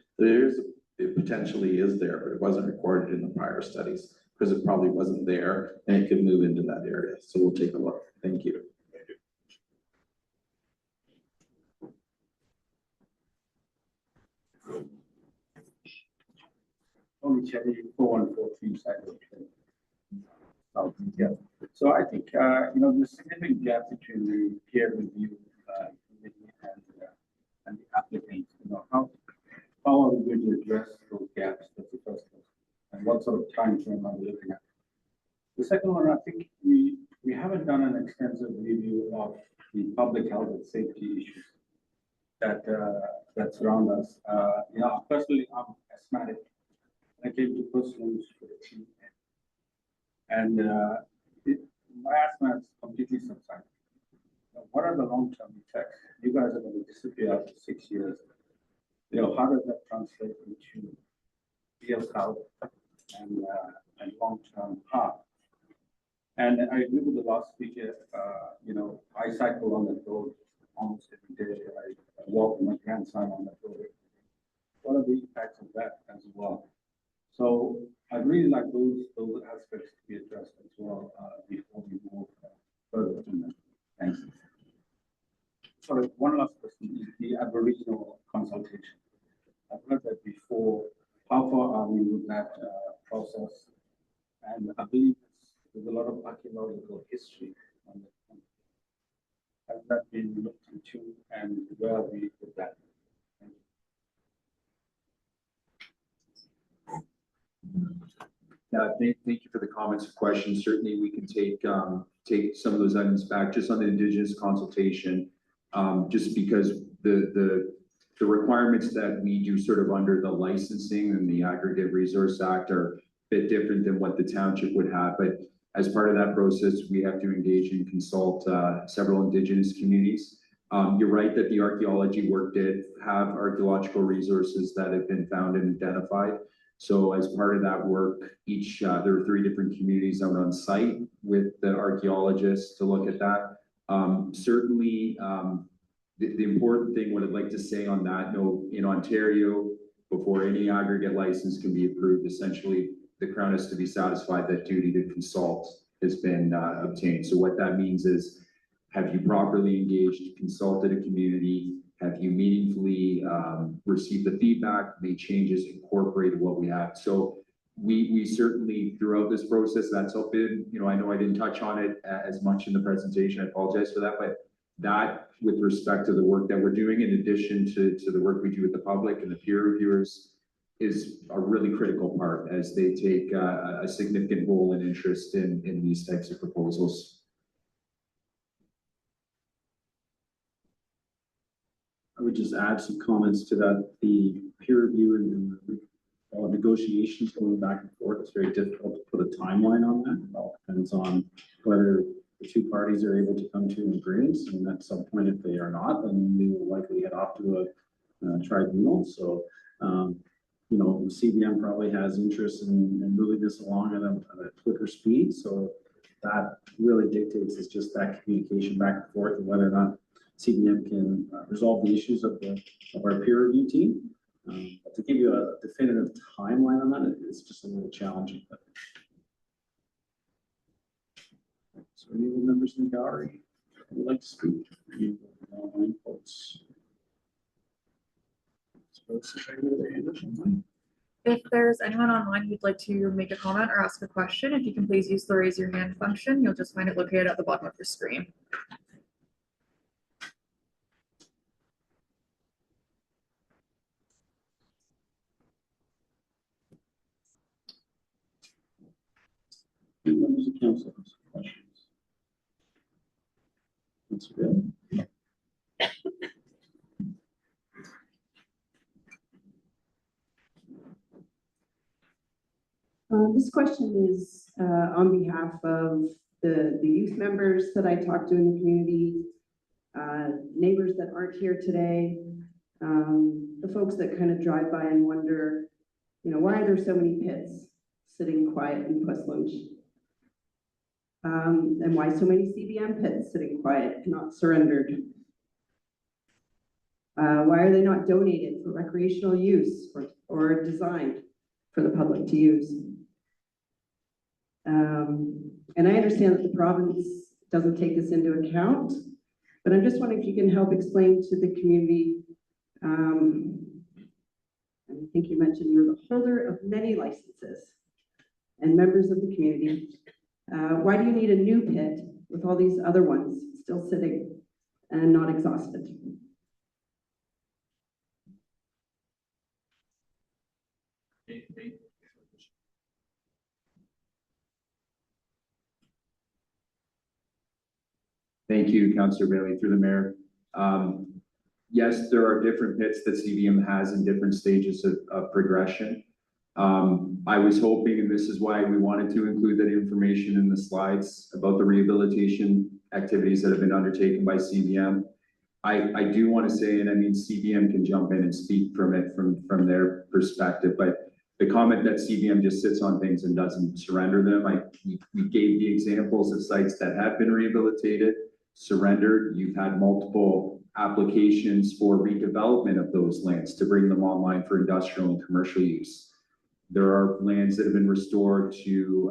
it potentially is there, but it wasn't recorded in the prior studies because it probably wasn't there and it could move into that area. So we'll take a look. Thank you. Only Cherry 4143 side of South India. So I think, there's significant gap between the peer review and the applicant. How are we going to address those gaps? That's the first question. And what sort of time frame are we looking at? The second one, I think we haven't done an extensive review of the public health and safety issues that surround us. Personally, I'm asthmatic. I came to personal use for the treatment. And my asthma is completely subsided. Now, what are the long-term effects? You guys are going to disappear after 6 years. How does that translate into real health and long-term harm? And I agree with the last speaker. I cycle on that road almost every day. I walk with my grandson on that road. What are the impacts of that as well? So I'd really like those aspects to be addressed as well before we move further from that. Thanks. Sorry, one last question, the Aboriginal consultation. I've heard that before. How far are we with that process? And I believe there's a lot of archaeological history on that. Has that been looked into, and where are we with that? Yeah, thank you for the comments and questions. Certainly, we can take some of those items back just on the Indigenous consultation, just because the requirements that we do sort of under the licensing and the Aggregate Resource Act are a bit different than what the township would have. But as part of that process, we have to engage and consult several Indigenous communities. You're right that the archaeology work did have archaeological resources that have been found and identified. So as part of that work, there were 3 different communities out on site with the archaeologists to look at that. Certainly, the important thing, what I'd like to say on that note, in Ontario, before any aggregate license can be approved. Essentially, the Crown has to be satisfied that duty to consult has been obtained. So what that means is, have you properly engaged, consulted a community? Have you meaningfully received the feedback, made changes, incorporated what we have? So we certainly, throughout this process, that's been, I know I didn't touch on it as much in the presentation. I apologize for that, but that, with respect to the work that we're doing, in addition to the work we do with the public and the peer reviewers, is a really critical part as they take a significant role and interest in these types of proposals. I would just add some comments to that. The peer review and negotiations going back and forth, it's very difficult to put a timeline on that. It all depends on whether the two parties are able to come to an agreement, and at some point, if they are not, then we will likely head off to a tribunal. So, CBM probably has interest in moving this along at a quicker speed. So that really dictates is just that communication back and forth, and whether or not CBM can resolve the issues of our peer review team. But to give you a definitive timeline on that, it's just a little challenging. But so any of the members in the gallery would like to speak? Any online folks? If there's anyone online who'd like to make a comment or ask a question, if you can please use the raise your hand function, you'll just find it located at the bottom of your screen. Any members of council have some questions? That's good. This question is on behalf of the youth members that I talked to in the community, neighbors that aren't here today, the folks that kind of drive by and wonder, why are there so many pits sitting quiet in Puslunch? And why so many CBM pits sitting quiet, not surrendered? Why are they not donated for recreational use or designed for the public to use? And I understand that the province doesn't take this into account, but I'm just wondering if you can help explain to the community. I think you mentioned you're the holder of many licenses and members of the community. Why do you need a new pit with all these other ones still sitting and not exhausted? Thank you, Councillor Bailey, through the mayor. Yes, there are different pits that CBM has in different stages of progression. I was hoping, and this is why we wanted to include that information in the slides about the rehabilitation activities that have been undertaken by CBM. I do want to say, and I mean, CBM can jump in and speak from it from their perspective, but the comment that CBM just sits on things and doesn't surrender them, we gave the examples of sites that have been rehabilitated, surrendered. You've had multiple applications for redevelopment of those lands to bring them online for industrial and commercial use. There are lands that have been restored to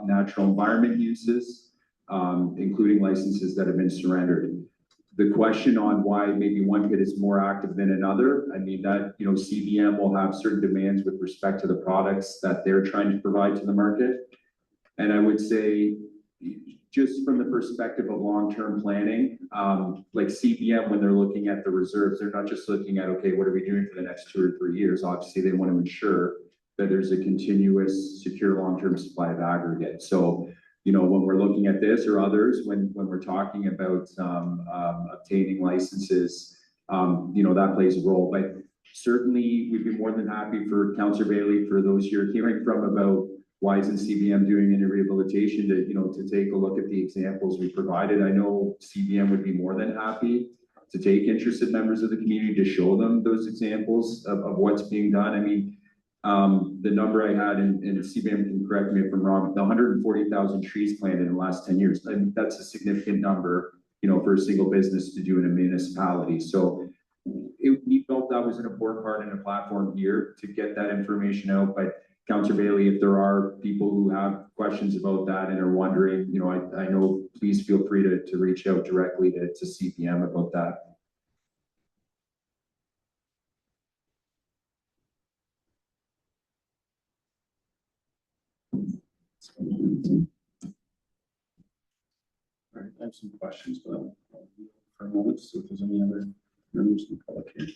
natural environment uses, including licenses that have been surrendered. The question on why maybe one pit is more active than another, I mean that, CBM will have certain demands with respect to the products that they're trying to provide to the market. And I would say, just from the perspective of long-term planning, like CBM, when they're looking at the reserves, they're not just looking at, okay, what are we doing for the next 2 or 3 years? Obviously, they want to ensure that there's a continuous, secure, long-term supply of aggregate. So, when we're looking at this or others, when we're talking about obtaining licenses, that plays a role. But certainly, we'd be more than happy for Councillor Bailey, for those you're hearing from about why isn't CBM doing any rehabilitation, to take a look at the examples we provided. I know CBM would be more than happy to take interested members of the community to show them those examples of what's being done. I mean, the number I had, and CBM can correct me if I'm wrong, the 140,000 trees planted in the last 10 years, and that's a significant number, for a single business to do in a municipality. So we felt that was an important part in a platform here to get that information out, but Councillor Bailey, if there are people who have questions about that and are wondering, you know, I know, please feel free to reach out directly to CPM about that. All right, I have some questions, but I'll for a moment, see if there's any other members of the public here.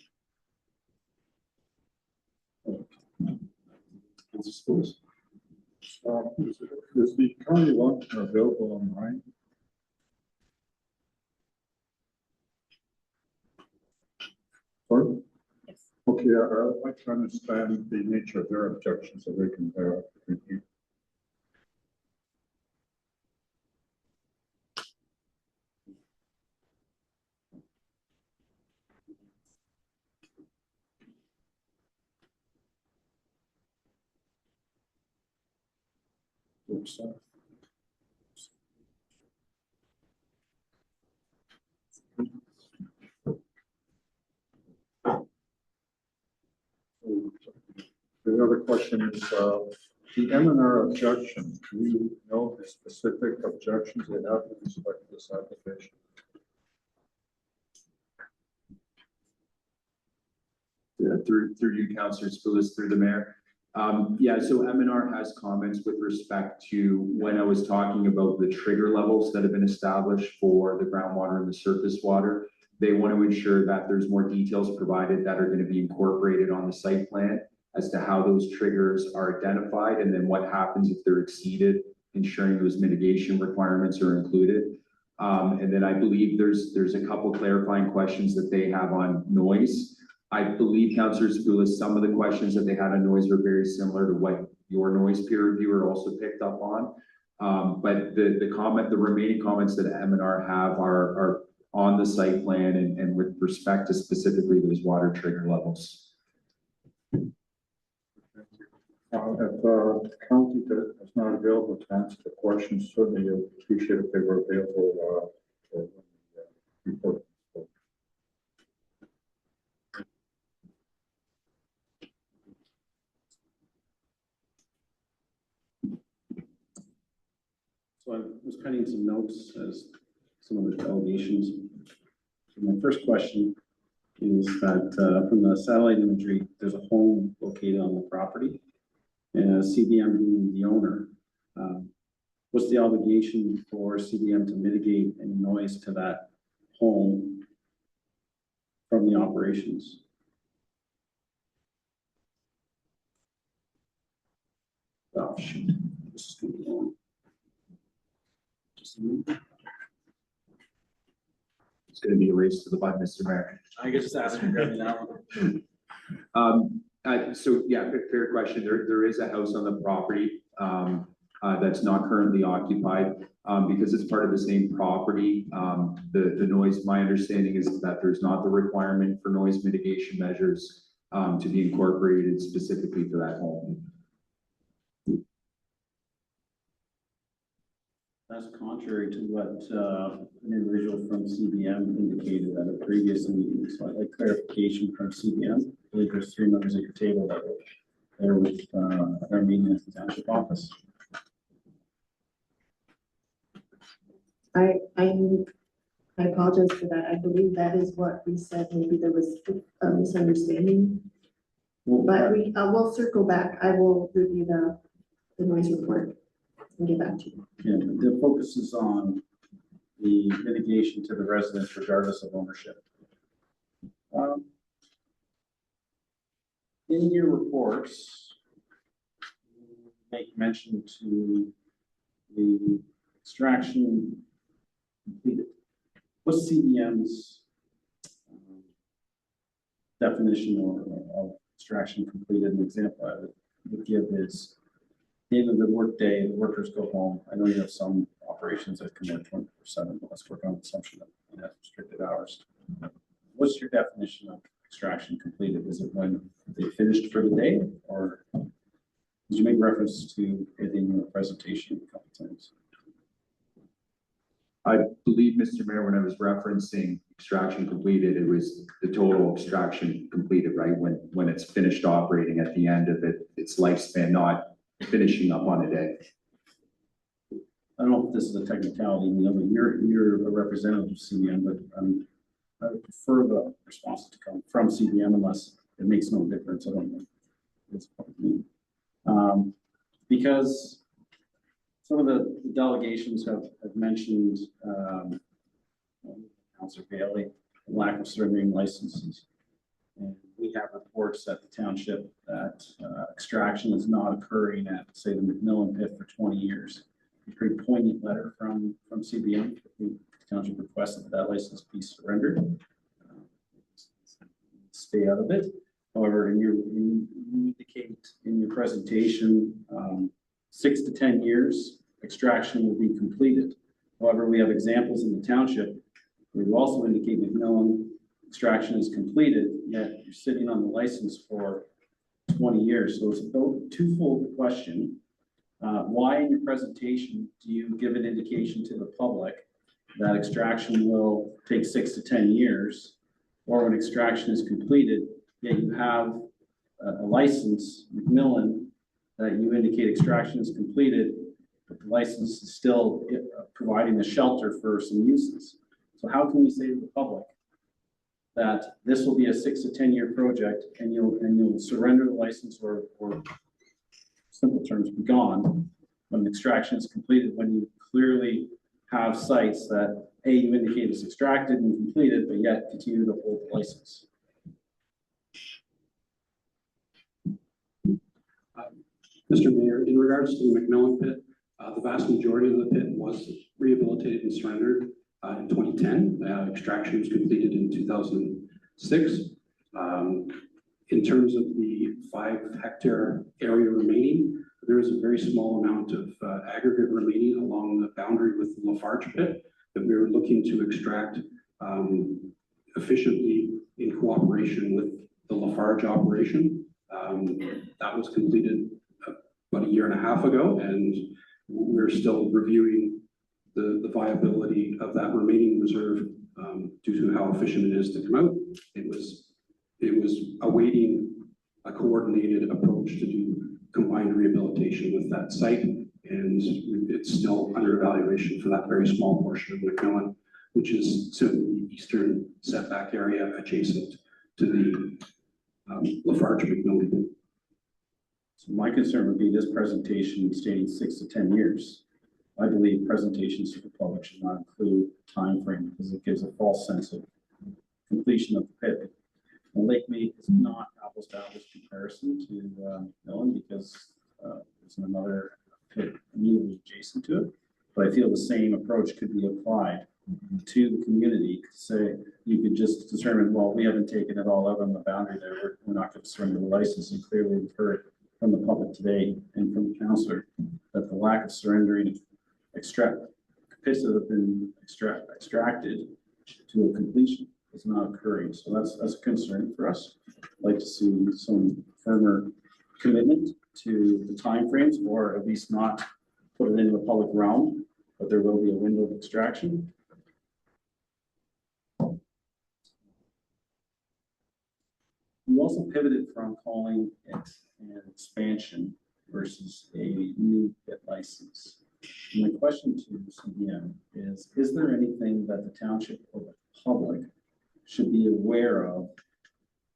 Councilor Schools. Is the county law available online? Sorry? Yes. Okay, I'd like to understand the nature of their objections so they can bear up with you. Oops, sorry. The other question is, the M&R objection, do you know the specific objections they have with respect to this application? Yeah, through you, Councillor Spillis, through the mayor. Yeah, so M&R has comments with respect to when I was talking about the trigger levels that have been established for the groundwater and the surface water. They want to ensure that there's more details provided that are going to be incorporated on the site plan as to how those triggers are identified and then what happens if they're exceeded, ensuring those mitigation requirements are included. And then I believe there's a couple clarifying questions that they have on noise. I believe, Councillor Spoulis, some of the questions that they had on noise are very similar to what your noise peer reviewer also picked up on. But the remaining comments that M&R have are on the site plan and with respect to specifically those water trigger levels. If the county is not available to answer the questions, certainly I appreciate if they were available for the report. So I was cutting some notes as some of the allegations. So my first question is that from the satellite imagery, there's a home located on the property. And CBM being the owner, what's the obligation for CBM to mitigate any noise to that home from the operations? Oh, shoot. This is gonna be long. Just a minute. It's going to be a race to the button, Mr. Mayor. I guess just ask for now. So yeah, fair question. There is a house on the property that's not currently occupied because it's part of the same property. The noise, my understanding is that there's not the requirement for noise mitigation measures to be incorporated specifically for that home. That's contrary to what an individual from CBM indicated at a previous meeting. So I'd like clarification from CBM. I believe there's 3 members at your table that were there with our meeting at the township office. I apologize for that. I believe that is what we said. Maybe there was a misunderstanding. But we'll circle back. I will review the noise report and get back to you. Yeah, the focus is on the mitigation to the residents regardless of ownership. In your reports, you make mention to the extraction completed. What's CBM's definition of extraction completed? An example I would give is the end of the workday, the workers go home. I know you have some operations that can work 24/7, but let's work on the assumption that you have restricted hours. What's your definition of extraction completed? Is it when they finished for the day, or did you make reference to it in your presentation a couple times? I believe, Mr. Mayor, when I was referencing extraction completed, it was the total extraction completed, right? When it's finished operating at the end of its lifespan, not finishing up on a day. I don't know if this is a technicality, Neil, but you're a representative of CBM, but I would prefer the response to come from CBM unless it makes no difference. I don't know. It's because some of the delegations have mentioned, Councilor Bailey, lack of surveying licenses. And we have reports at the township that extraction is not occurring at, say, the McMillan pit for 20 years. A pretty poignant letter from CBM. The township requested that license be surrendered. Stay out of it. However, you indicate in your presentation, 6 to 10 years, extraction will be completed. However, we have examples in the township where you also indicate McMillan extraction is completed, yet you're sitting on the license for 20 years. So it's a twofold question. Why in your presentation do you give an indication to the public that extraction will take 6 to 10 years, or when extraction is completed, yet you have a license, McMillan, that you indicate extraction is completed, but the license is still providing the shelter for some uses? So how can we say to the public that this will be a 6 to 10 year project and you'll surrender the license or simple terms be gone when extraction is completed, when you clearly have sites that you indicate is extracted and completed, but yet continue to hold the license? Mr. Mayor, in regards to the McMillan pit, the vast majority of the pit was rehabilitated and surrendered in 2010. Extraction was completed in 2006. In terms of the 5 hectare area remaining, there is a very small amount of aggregate remaining along the boundary with the Lafarge pit that we were looking to extract efficiently in cooperation with the Lafarge operation. That was completed about 1.5 years ago, and we're still reviewing the viability of that remaining reserve due to how efficient it is to come out. It was awaiting a coordinated approach to do combined rehabilitation with that site, and it's still under evaluation for that very small portion of McMillan, which is to the eastern setback area adjacent to the Lafarge McMillan. So my concern would be this presentation stating 6 to 10 years. I believe presentations to the public should not include time frame because it gives a false sense of completion of the pit. And Lake Mead is not apples to apples comparison to Millen because there's another pit immediately adjacent to it. But I feel the same approach could be applied to the community to say you could just determine, well, we haven't taken it all out on the boundary there. We're not going to surrender the license. And clearly we've heard from the public today and from the councillor that the lack of surrendering pits that have been extracted to a completion is not occurring. So that's a concern for us. I'd like to see some firmer commitment to the timeframes, or at least not put it into the public realm, but there will be a window of extraction. We also pivoted from calling it an expansion versus a new pit license. And my question to CBM is there anything that the township or the public should be aware of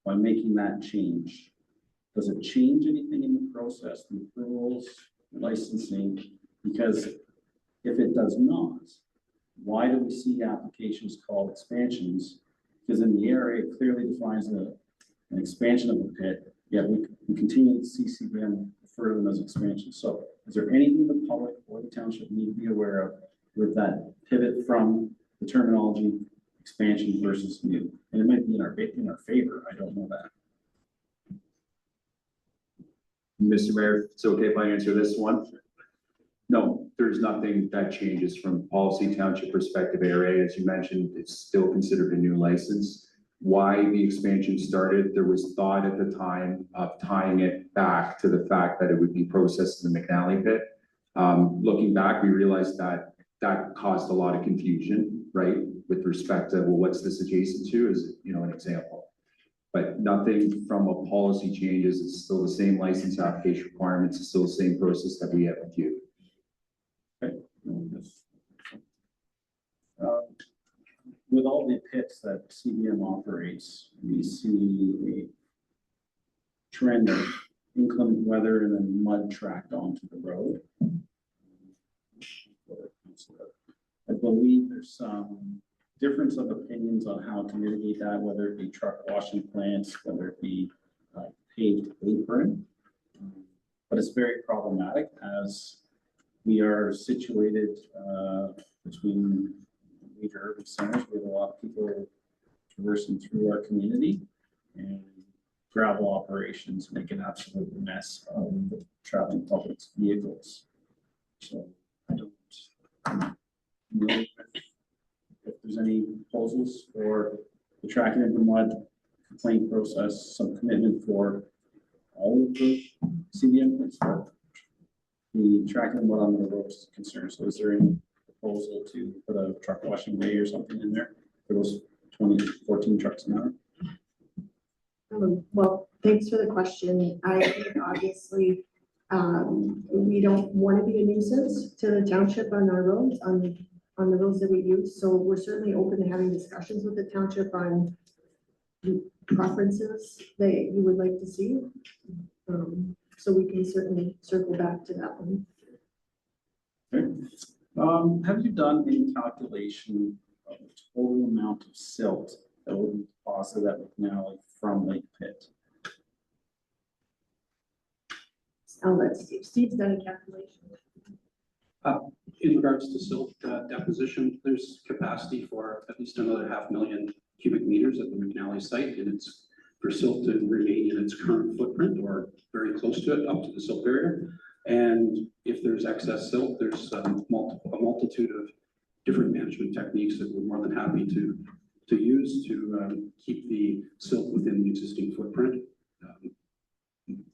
by making that change? Does it change anything in the process, the approvals, licensing? Because if it does not, why do we see applications called expansions? Because in the area, it clearly defines an expansion of the pit, yet we continue to see CBM refer to them as expansions. So is there anything the public or the township need to be aware of with that pivot from the terminology expansion versus new? And it might be in our favor. I don't know that. Mr. Mayor, it's okay if I answer this one? No, there's nothing that changes from policy township perspective area. As you mentioned, it's still considered a new license. Why the expansion started, there was thought at the time of tying it back to the fact that it would be processed in the McNally pit. Looking back, we realized that that caused a lot of confusion, right? with respect to, well, what's this adjacent to is, an example. But nothing from a policy changes. It's still the same license application requirements. It's still the same process that we have with you. With all the pits that CDM operates, we see a trend of inclement weather and then mud tracked onto the road. I believe there's some difference of opinions on how to mitigate that, whether it be truck washing plants, whether it be paved apron. But it's very problematic as we are situated between major urban centers. We have a lot of people traversing through our community, and gravel operations make an absolute mess of traveling public vehicles. So I don't know if there's any proposals for the tracking of the mud complaint process, some commitment for all of the CDM plants for the tracking of mud on the roads is concerned. So is there any proposal to put a truck washing bay or something in there for those 14 trucks an hour? Well, thanks for the question. I think obviously we don't want to be a nuisance to the township on our roads, on the roads that we use. So we're certainly open to having discussions with the township on preferences that you would like to see. So we can certainly circle back to that one. Okay. Have you done any calculation of the total amount of silt that will be deposited at McNally from Lake Pitt? I'll let Steve. Steve's done a calculation. In regards to silt deposition, there's capacity for at least another 500,000 cubic meters at the McNally site, and it's for silt to remain in its current footprint or very close to it, up to the silt barrier. And if there's excess silt, there's a multitude of different management techniques that we're more than happy to use to keep the silt within the existing footprint.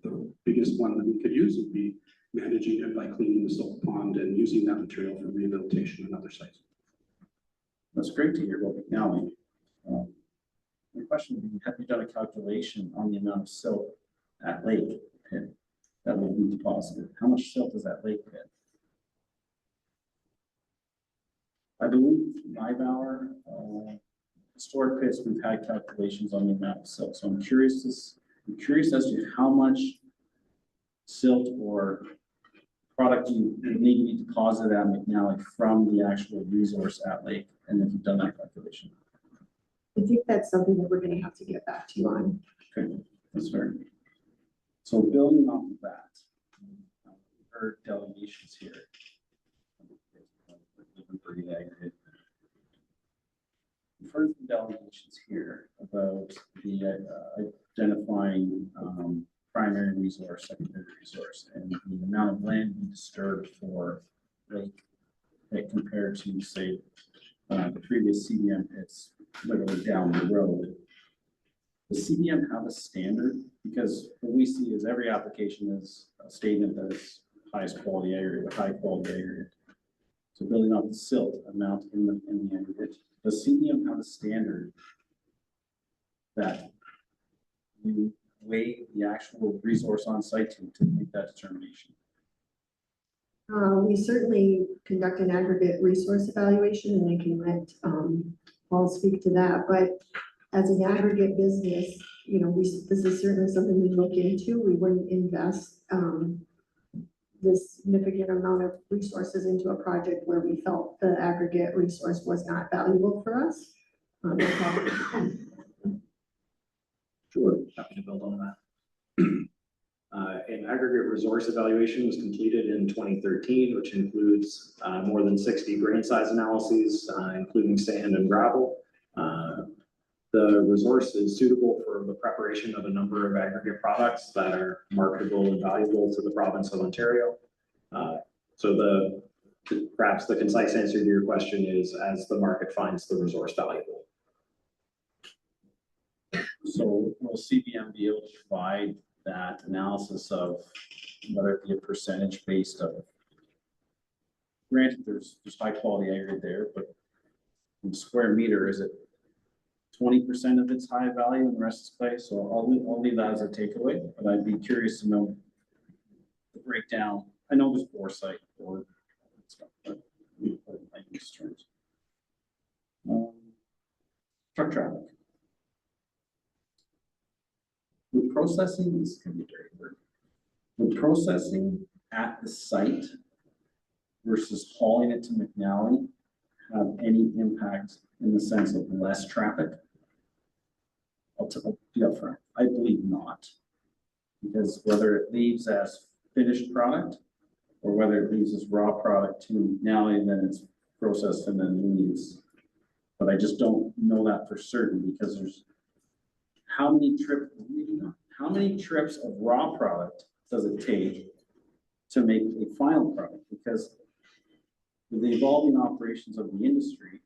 The biggest one that we could use would be managing it by cleaning the silt pond and using that material for rehabilitation in other sites. That's great to hear about McNally. My question would be, have you done a calculation on the amount of silt at Lake Pitt that will be deposited? How much silt is at Lake Pitt? I believe Nybauer, historic pits, we've had calculations on the amount of silt. So I'm curious as to how much silt or product you need to be deposited at McNally from the actual resource at Lake, and if you've done that calculation. I think that's something that we're going to have to get back to you on. Okay, that's fair. So building off of that, we've heard delegations here. We've heard from delegations here about the identifying primary resource, secondary resource, and the amount of land we disturbed for Lake compared to, say, the previous CDM pits literally down the road. Does CDM have a standard? Because what we see is every application is a statement that is highest quality aggregate, high quality aggregate. So building up the silt amount in the aggregate, does CDM have a standard that you weigh the actual resource on site to make that determination? We certainly conduct an aggregate resource evaluation, and I can let Paul speak to that. But as an aggregate business, this is certainly something we look into. We wouldn't invest this significant amount of resources into a project where we felt the aggregate resource was not valuable for us. Sure, happy to build on that. An aggregate resource evaluation was completed in 2013, which includes more than 60 grain size analyses, including sand and gravel. The resource is suitable for the preparation of a number of aggregate products that are marketable and valuable to the province of Ontario. So perhaps the concise answer to your question is as the market finds the resource valuable. So will CBM be able to provide that analysis of whether it be a percentage based of, granted there's high quality aggregate there, but square meter, is it 20% of its high value and the rest is clay? So I'll leave that as a takeaway, but I'd be curious to know the breakdown. I know there's foresight or stuff, but we put it in these terms. Truck traffic. With processing, this can be very weird. With processing at the site versus hauling it to McNally have any impact in the sense of less traffic? I'll be upfront. I believe not. Because whether it leaves as finished product or whether it leaves as raw product to McNally and then it's processed and then leaves. But I just don't know that for certain because there's how many trips of raw product does it take to make a final product? Because with the evolving operations of the industry,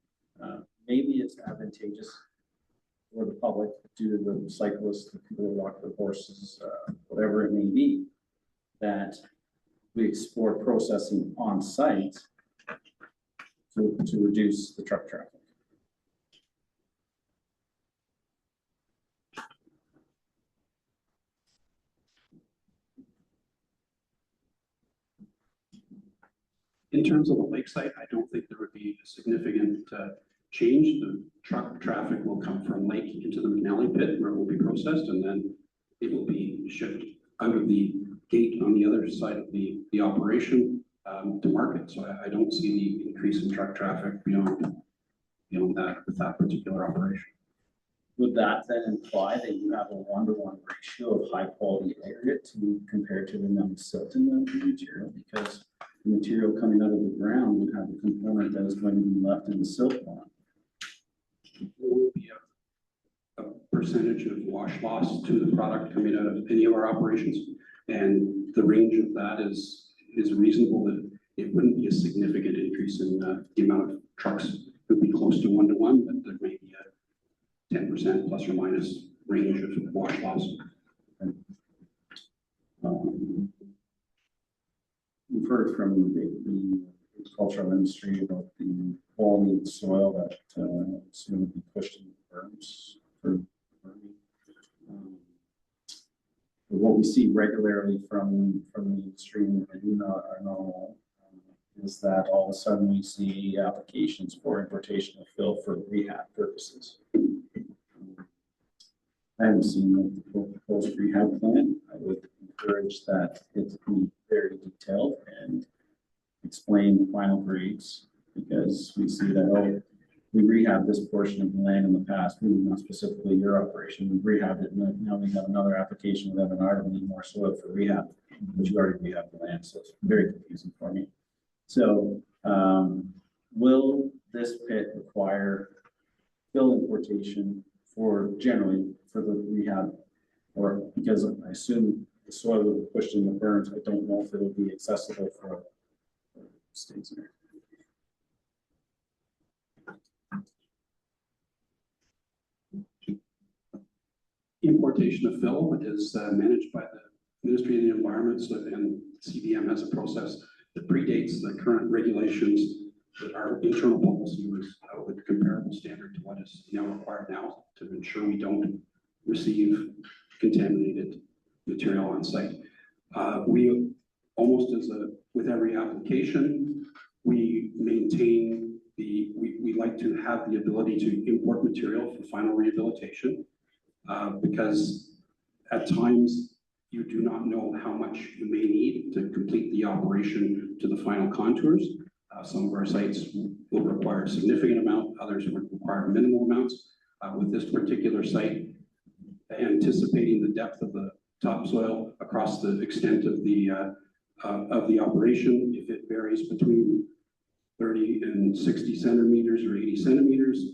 maybe it's advantageous for the public due to the cyclists, the people who walk their horses, whatever it may be, that we explore processing on site to reduce the truck traffic. In terms of the lake site, I don't think there would be a significant change. The truck traffic will come from lake into the McNally pit where it will be processed, and then it will be shipped out of the gate on the other side of the operation to market. So I don't see the increase in truck traffic beyond that with that particular operation. Would that then imply that you have a 1-to-1 ratio of high quality aggregate to compare to the non-silt in the material? Because the material coming out of the ground would have a component that is going to be left in the silt pond. There will be a percentage of wash loss to the product coming out of any of our operations. And the range of that is reasonable, that it wouldn't be a significant increase in the amount of trucks. It would be close to 1-to-1, but there may be a 10% plus or minus range of wash loss. We've heard from the agricultural industry about the quality of the soil that soon will be pushed into berms for burning. What we see regularly from the industry and are normal is that all of a sudden we see applications for importation of fill for rehab purposes. I haven't seen the proposed rehab plan. I would encourage that it be very detailed and explain the final grades, because we see that, oh, we rehabbed this portion of the land in the past, maybe not specifically your operation, we rehabbed it, and now we have another application with M&R to need more soil for rehab, but you already rehabbed the land, so it's very confusing for me. So, will this pit require fill importation generally for the rehab? Or because I assume the soil will be pushed in the berms, I don't know if it'll be accessible for states there. Importation of fill is managed by the Ministry of the Environment, and CBM has a process that predates the current regulations. That our internal policy was with a comparable standard to what is required now to ensure we don't receive contaminated material on site. We almost with every application, we maintain we like to have the ability to import material for final rehabilitation because at times you do not know how much you may need to complete the operation to the final contours. Some of our sites will require a significant amount, others will require minimal amounts. With this particular site, anticipating the depth of the topsoil across the extent of the operation, if it varies between 30 and 60 centimeters or 80 centimeters,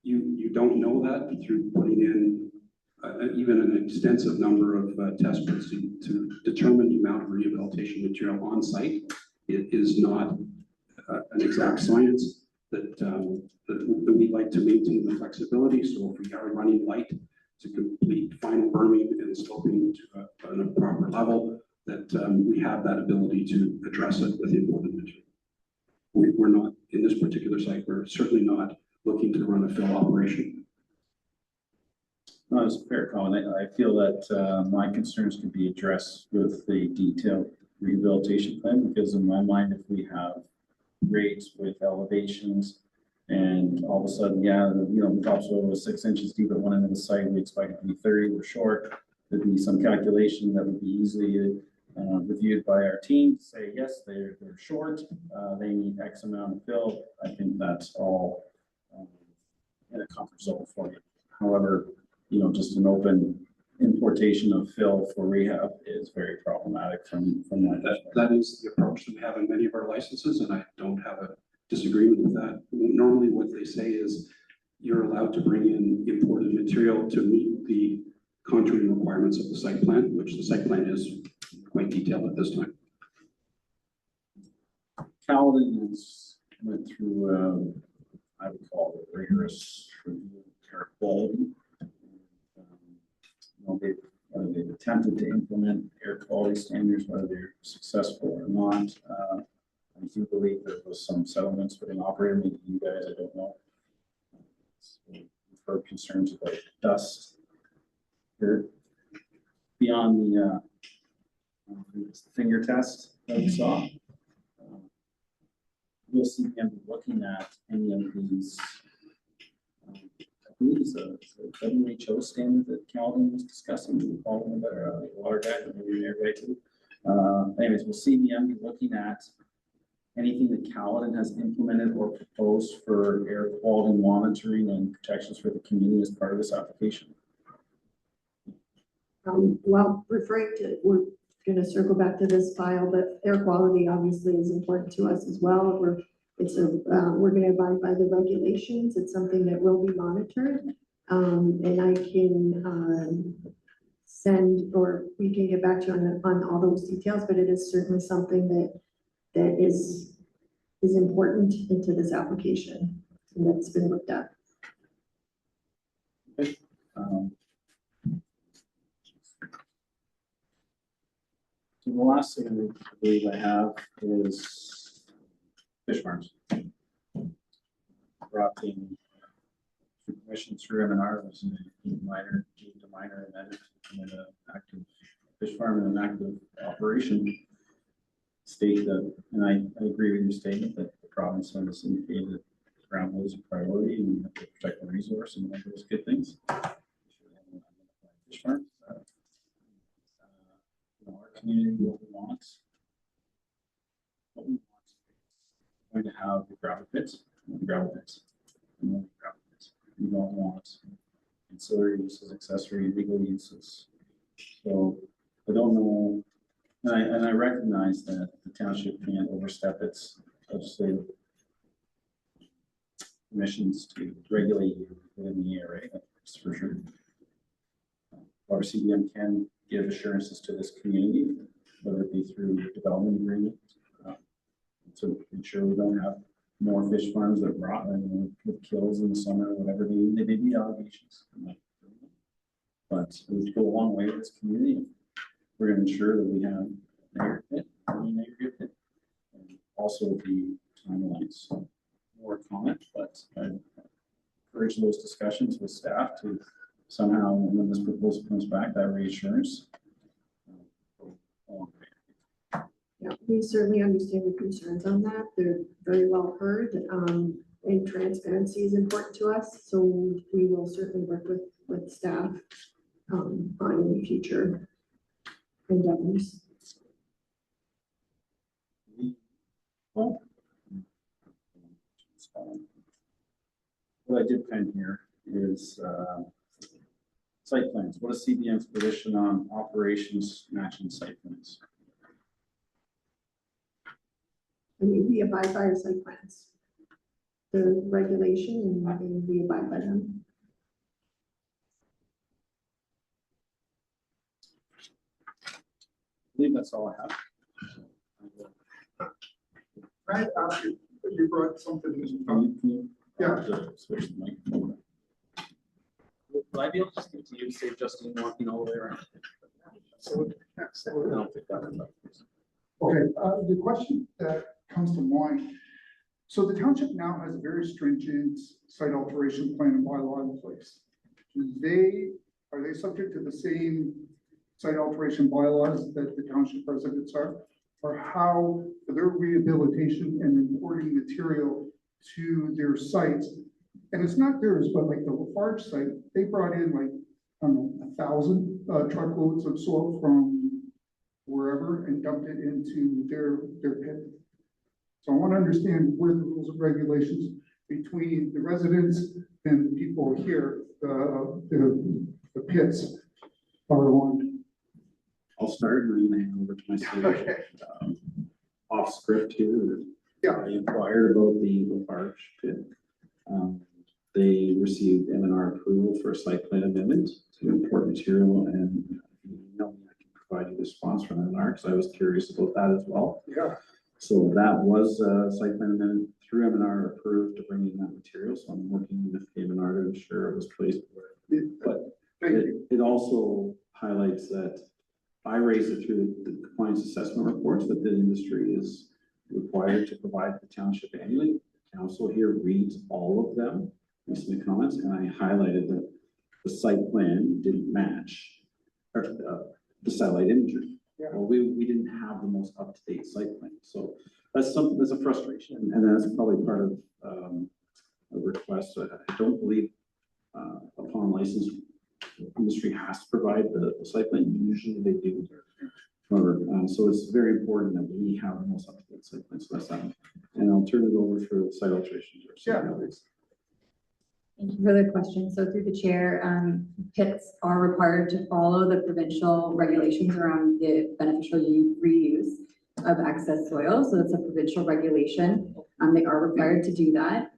you don't know that through putting in even an extensive number of test pits to determine the amount of rehabilitation material on site. It is not an exact science that we like to maintain the flexibility. So if we are running light to complete final berming and sloping to a proper level, that we have that ability to address it with imported material. We're not, in this particular site, we're certainly not looking to run a fill operation. No, it's a fair comment. I feel that my concerns could be addressed with the detailed rehabilitation plan, because in my mind, if we have grades with elevations and all of a sudden, yeah, the topsoil was 6 inches deep at one end of the site, we expect it to be 30, we're short. There'd be some calculation that would be easily reviewed by our team to say, yes, they're short, they need X amount of fill. I think that's all in a comfort zone for you. However, just an open importation of fill for rehab is very problematic from my perspective. That is the approach that we have in many of our licenses, and I don't have a disagreement with that. Normally, what they say is you're allowed to bring in imported material to meet the contouring requirements of the site plan, which the site plan is quite detailed at this time. Caledon has went through, I would call it rigorous review of air quality. They've attempted to implement air quality standards, whether they're successful or not. I do believe there was some settlements with an operator, maybe you guys, I don't know. We've heard concerns about dust here. Beyond the finger test that we saw. We'll see him looking at any of these. I believe it's a WHO standard that Calvin was discussing. We call them better water guy, maybe an air guy too. Anyways, we'll see him be looking at anything that Caledon has implemented or proposed for air quality monitoring and protections for the community as part of this application. Well, referring to, we're going to circle back to this file, but air quality obviously is important to us as well. We're going to abide by the regulations. It's something that will be monitored. And I can send, or we can get back to you on all those details, but it is certainly something that is important into this application and that's been looked at. Okay. So the last thing I believe I have is fish farms. Brought in commission through M&R, was a minor and an active fish farm and an active operation. State that, and I agree with your statement that the province has indicated that groundwater is a priority and we have to protect the resource and all those good things. Fish farms. Our community, what we want is going to have the gravel pits, and the gravel pits, and the gravel pits. We don't want ancillary uses, accessory, legal uses. So I don't know, and I recognize that the township can't overstep its legislative permissions to regulate you within the ERA, that's for sure. Our CDM can give assurances to this community, whether it be through development agreement, to ensure we don't have more fish farms that rot and with kills in the summer, or whatever they may be allegations. But we go a long way with this community. We're going to ensure that we have an aggregate pit, and also the timelines. More comment, but I encourage those discussions with staff to somehow, when this proposal comes back, that reassurance. Yeah, we certainly understand the concerns on that. They're very well heard. And transparency is important to us. So we will certainly work with staff on any future endeavors. What I did find here is site plans. What is CBM's position on operations matching site plans? I mean, we abide by our site plans. The regulation and we abide by them. I believe that's all I have. Right, you brought something. Yeah. Switch the mic. Will I be able to just give to you to save Justine walking all the way around? I don't think that would. Okay, the question that comes to mind, So the township now has a very stringent site alteration plan and bylaw in place. Are they subject to the same site alteration bylaws that the township residents are? Or how, for their rehabilitation and importing material to their sites? And it's not theirs, but like the Lafarge site, they brought in like, I don't know, 1,000 truckloads of soil from wherever and dumped it into their pit. So I want to understand where the rules and regulations between the residents and the people here, the pits are on. I'll start and then hand over to my Okay. off script here. Yeah. I inquired about the Lafarge pit. They received M&R approval for a site plan amendment to import material, and you know, I can provide you the response from M&R because I was curious about that as well. Yeah. So that was a site plan amendment through M&R approved to bring in that material. So I'm working with M&R to ensure it was placed where. But it also highlights that I raised it through the compliance assessment reports that the industry is required to provide the township annually. Council here reads all of them, makes the comments, and I highlighted that the site plan didn't match the satellite imagery. Yeah. Well, we didn't have the most up-to-date site plan, so that's something that's a frustration, and that's probably part of a request. I don't believe upon license, the industry has to provide the site plan. Usually they do. However, so it's very important that we have the most up-to-date site plan. So that's that. And I'll turn it over for site alterations. Yeah. Thank you for the question. So through the chair, pits are required to follow the provincial regulations around the beneficial reuse of excess soil. So it's a provincial regulation. They are required to do that.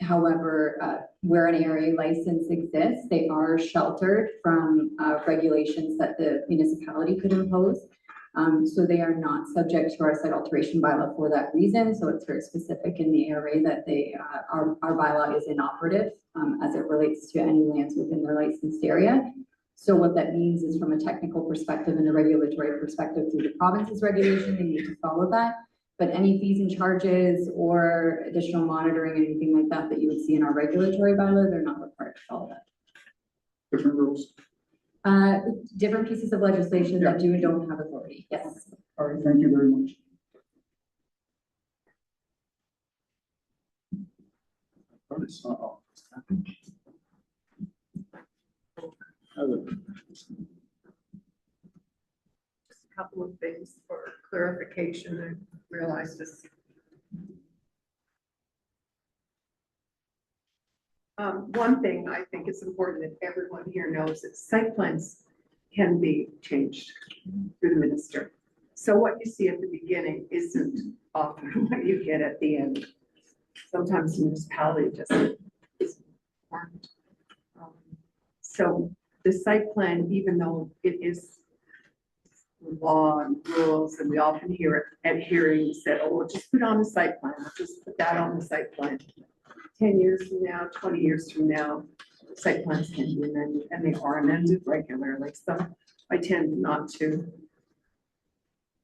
However, where an area license exists, they are sheltered from regulations that the municipality could impose. So they are not subject to our site alteration bylaw for that reason. So it's very specific in the area that our bylaw is inoperative as it relates to any lands within their licensed area. So what that means is from a technical perspective and a regulatory perspective through the province's regulation, they need to follow that. But any fees and charges or additional monitoring, anything like that you would see in our regulatory bylaw, they're not required to follow that. Different rules. Different pieces of legislation that do and don't have authority, yes. All right, thank you very much. Just a couple of things for clarification. I realize this. One thing I think it's important that everyone here knows that site plans can be changed through the minister. So what you see at the beginning isn't often what you get at the end. Sometimes the municipality just isn't informed. So the site plan, even though it is law and rules, and we often hear it at hearings that, oh, we'll just put on the site plan, we'll just put that on the site plan. 10 years from now, 20 years from now, site plans can be amended, and they are amended regularly. So I tend not to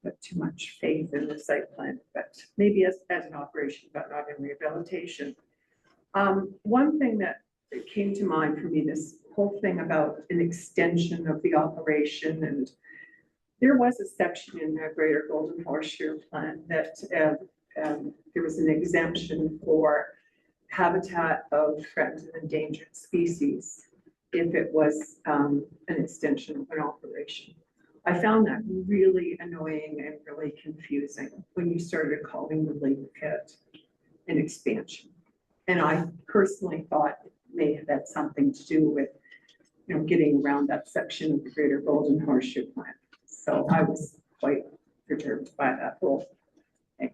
put too much faith in the site plan, but maybe as an operation, but not in rehabilitation. One thing that came to mind for me, this whole thing about an extension of the operation, and there was a section in the Greater Golden Horseshoe Plan that there was an exemption for habitat of threatened and endangered species if it was an extension of an operation. I found that really annoying and really confusing when you started calling the lake pit an expansion. And I personally thought it may have had something to do with, you know, getting around that section of the Greater Golden Horseshoe Plan. So I was quite perturbed by that whole thing.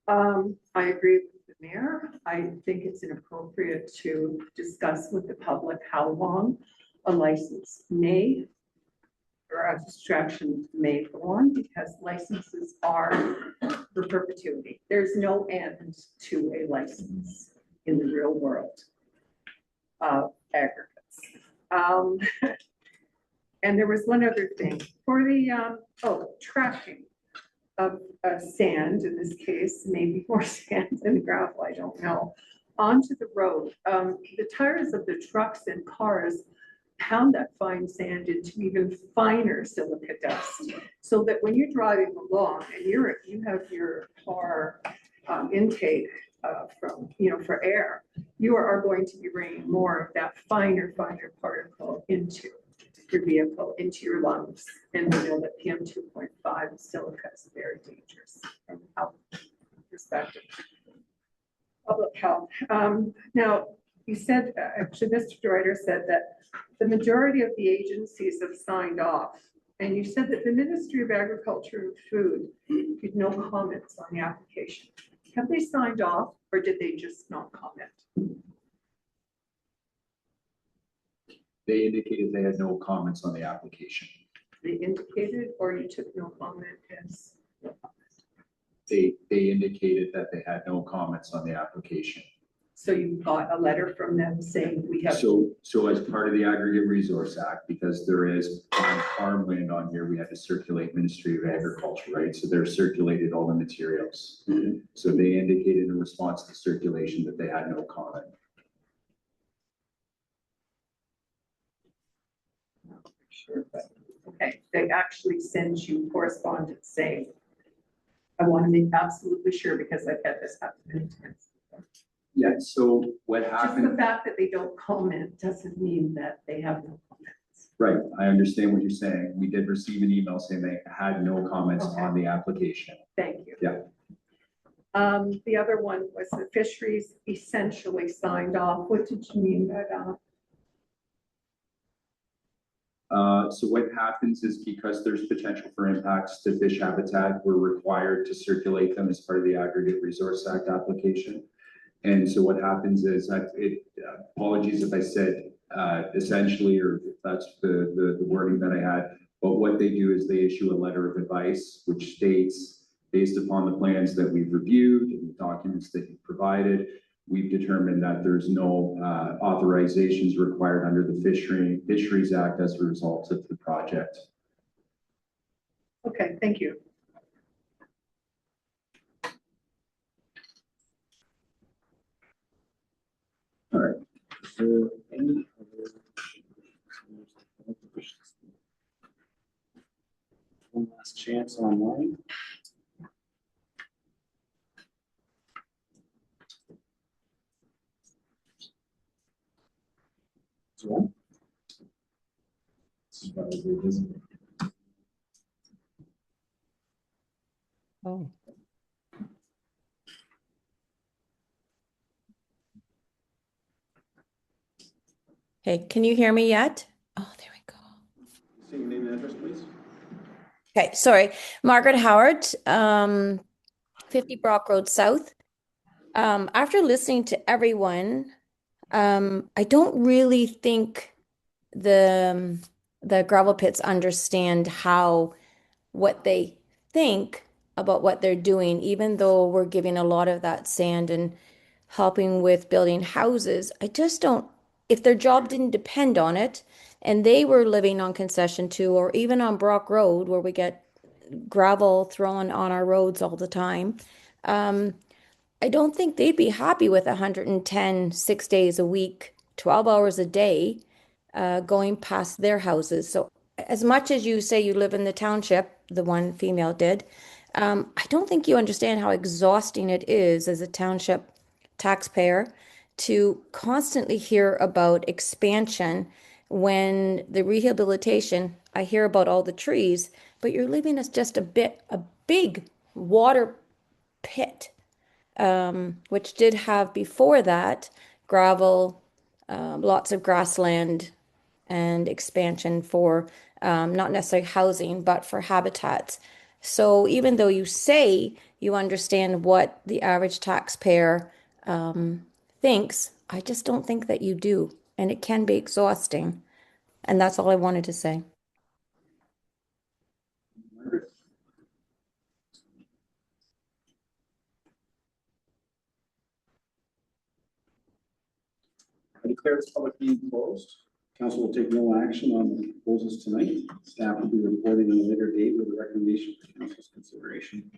I agree with the mayor. I think it's inappropriate to discuss with the public how long a license may or a distraction may go on, because licenses are for perpetuity. There's no end to a license in the real world of aggregates. And there was one other thing for the tracking. sand, in this case, maybe more sand than gravel, I don't know, onto the road. The tires of the trucks and cars pound that fine sand into even finer silica dust. So that when you're driving along and you have your car intake from, for air, you are going to be bringing more of that finer particle into your vehicle, into your lungs. And we know that PM 2.5 silica is very dangerous from a health perspective. Public health. Now, you said, actually, Mr. Deuter said that the majority of the agencies have signed off. And you said that the Ministry of Agriculture and Food had no comments on the application. Have they signed off or did they just not comment? They indicated they had no comments on the application. They indicated, or you took no comment as? They indicated that they had no comments on the application. So you got a letter from them saying we have. So as part of the Aggregate Resource Act, because there is farmland on here, we had to circulate Ministry of Agriculture, right? So they're circulated all the materials. So they indicated in response to circulation that they had no comment. Sure, but, okay, they actually send you correspondence saying, I want to make absolutely sure because I've had this happen many times. Yeah, so what Just happened? the fact that they don't comment doesn't mean that they have no comments. Right, I understand what you're saying. We did receive an email saying they had no comments on the application. Thank you. Yeah. The other one was the fisheries essentially signed off. What did you mean by that? So what happens is because there's potential for impacts to fish habitat, we're required to circulate them as part of the Aggregate Resource Act application. And so what happens is that apologies if I said essentially, or if that's the wording that I had, but what they do is they issue a letter of advice, which states, based upon the plans that we've reviewed and the documents that you provided, we've determined that there's no authorizations required under the Fisheries Act as a result of the project. Okay, thank you. All right. Is there any other? One last chance online. So, this is what I do, isn't it? Oh. Okay, can you hear me yet? Oh, there we go. Say your name and address, please. Okay, sorry. Margaret Howard, 50 Brock Road South. After listening to everyone, I don't really think the gravel pits understand what they think about what they're doing, even though we're giving a lot of that sand and helping with building houses. I just don't, if their job didn't depend on it and they were living on concession too, or even on Brock Road where we get gravel thrown on our roads all the time, I don't think they'd be happy with 110, 6 days a week, 12 hours a day, going past their houses. So as much as you say you live in the township, the one female did, I don't think you understand how exhausting it is as a township taxpayer to constantly hear about expansion when the rehabilitation, I hear about all the trees, but you're leaving us just a big water pit, which did have before that gravel, lots of grassland and expansion for not necessarily housing, but for habitats. So even though you say you understand what the average taxpayer thinks, I just don't think that you do. And it can be exhausting. And that's all I wanted to say. I declare this public meeting closed. Council will take no action on the proposals tonight. Staff will be reporting on a later date with a recommendation for council's consideration.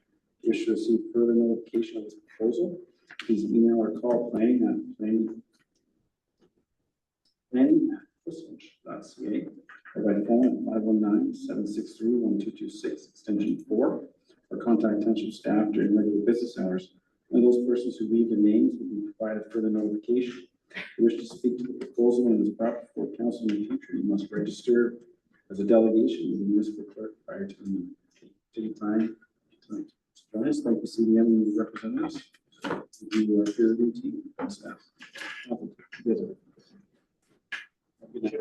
receive further notification of this proposal, please email or call planning@crestwinch.ca or by phone at 519-763-1226, extension 4, or contact township staff during regular business hours. And those persons who leave their names will be provided further notification. If you wish to speak to the proposal and is brought before council in the future, you must register as a delegation with the municipal clerk prior to the meeting. Take your time tonight. Jonas, thank you, CDM representatives. You are here, team, and staff.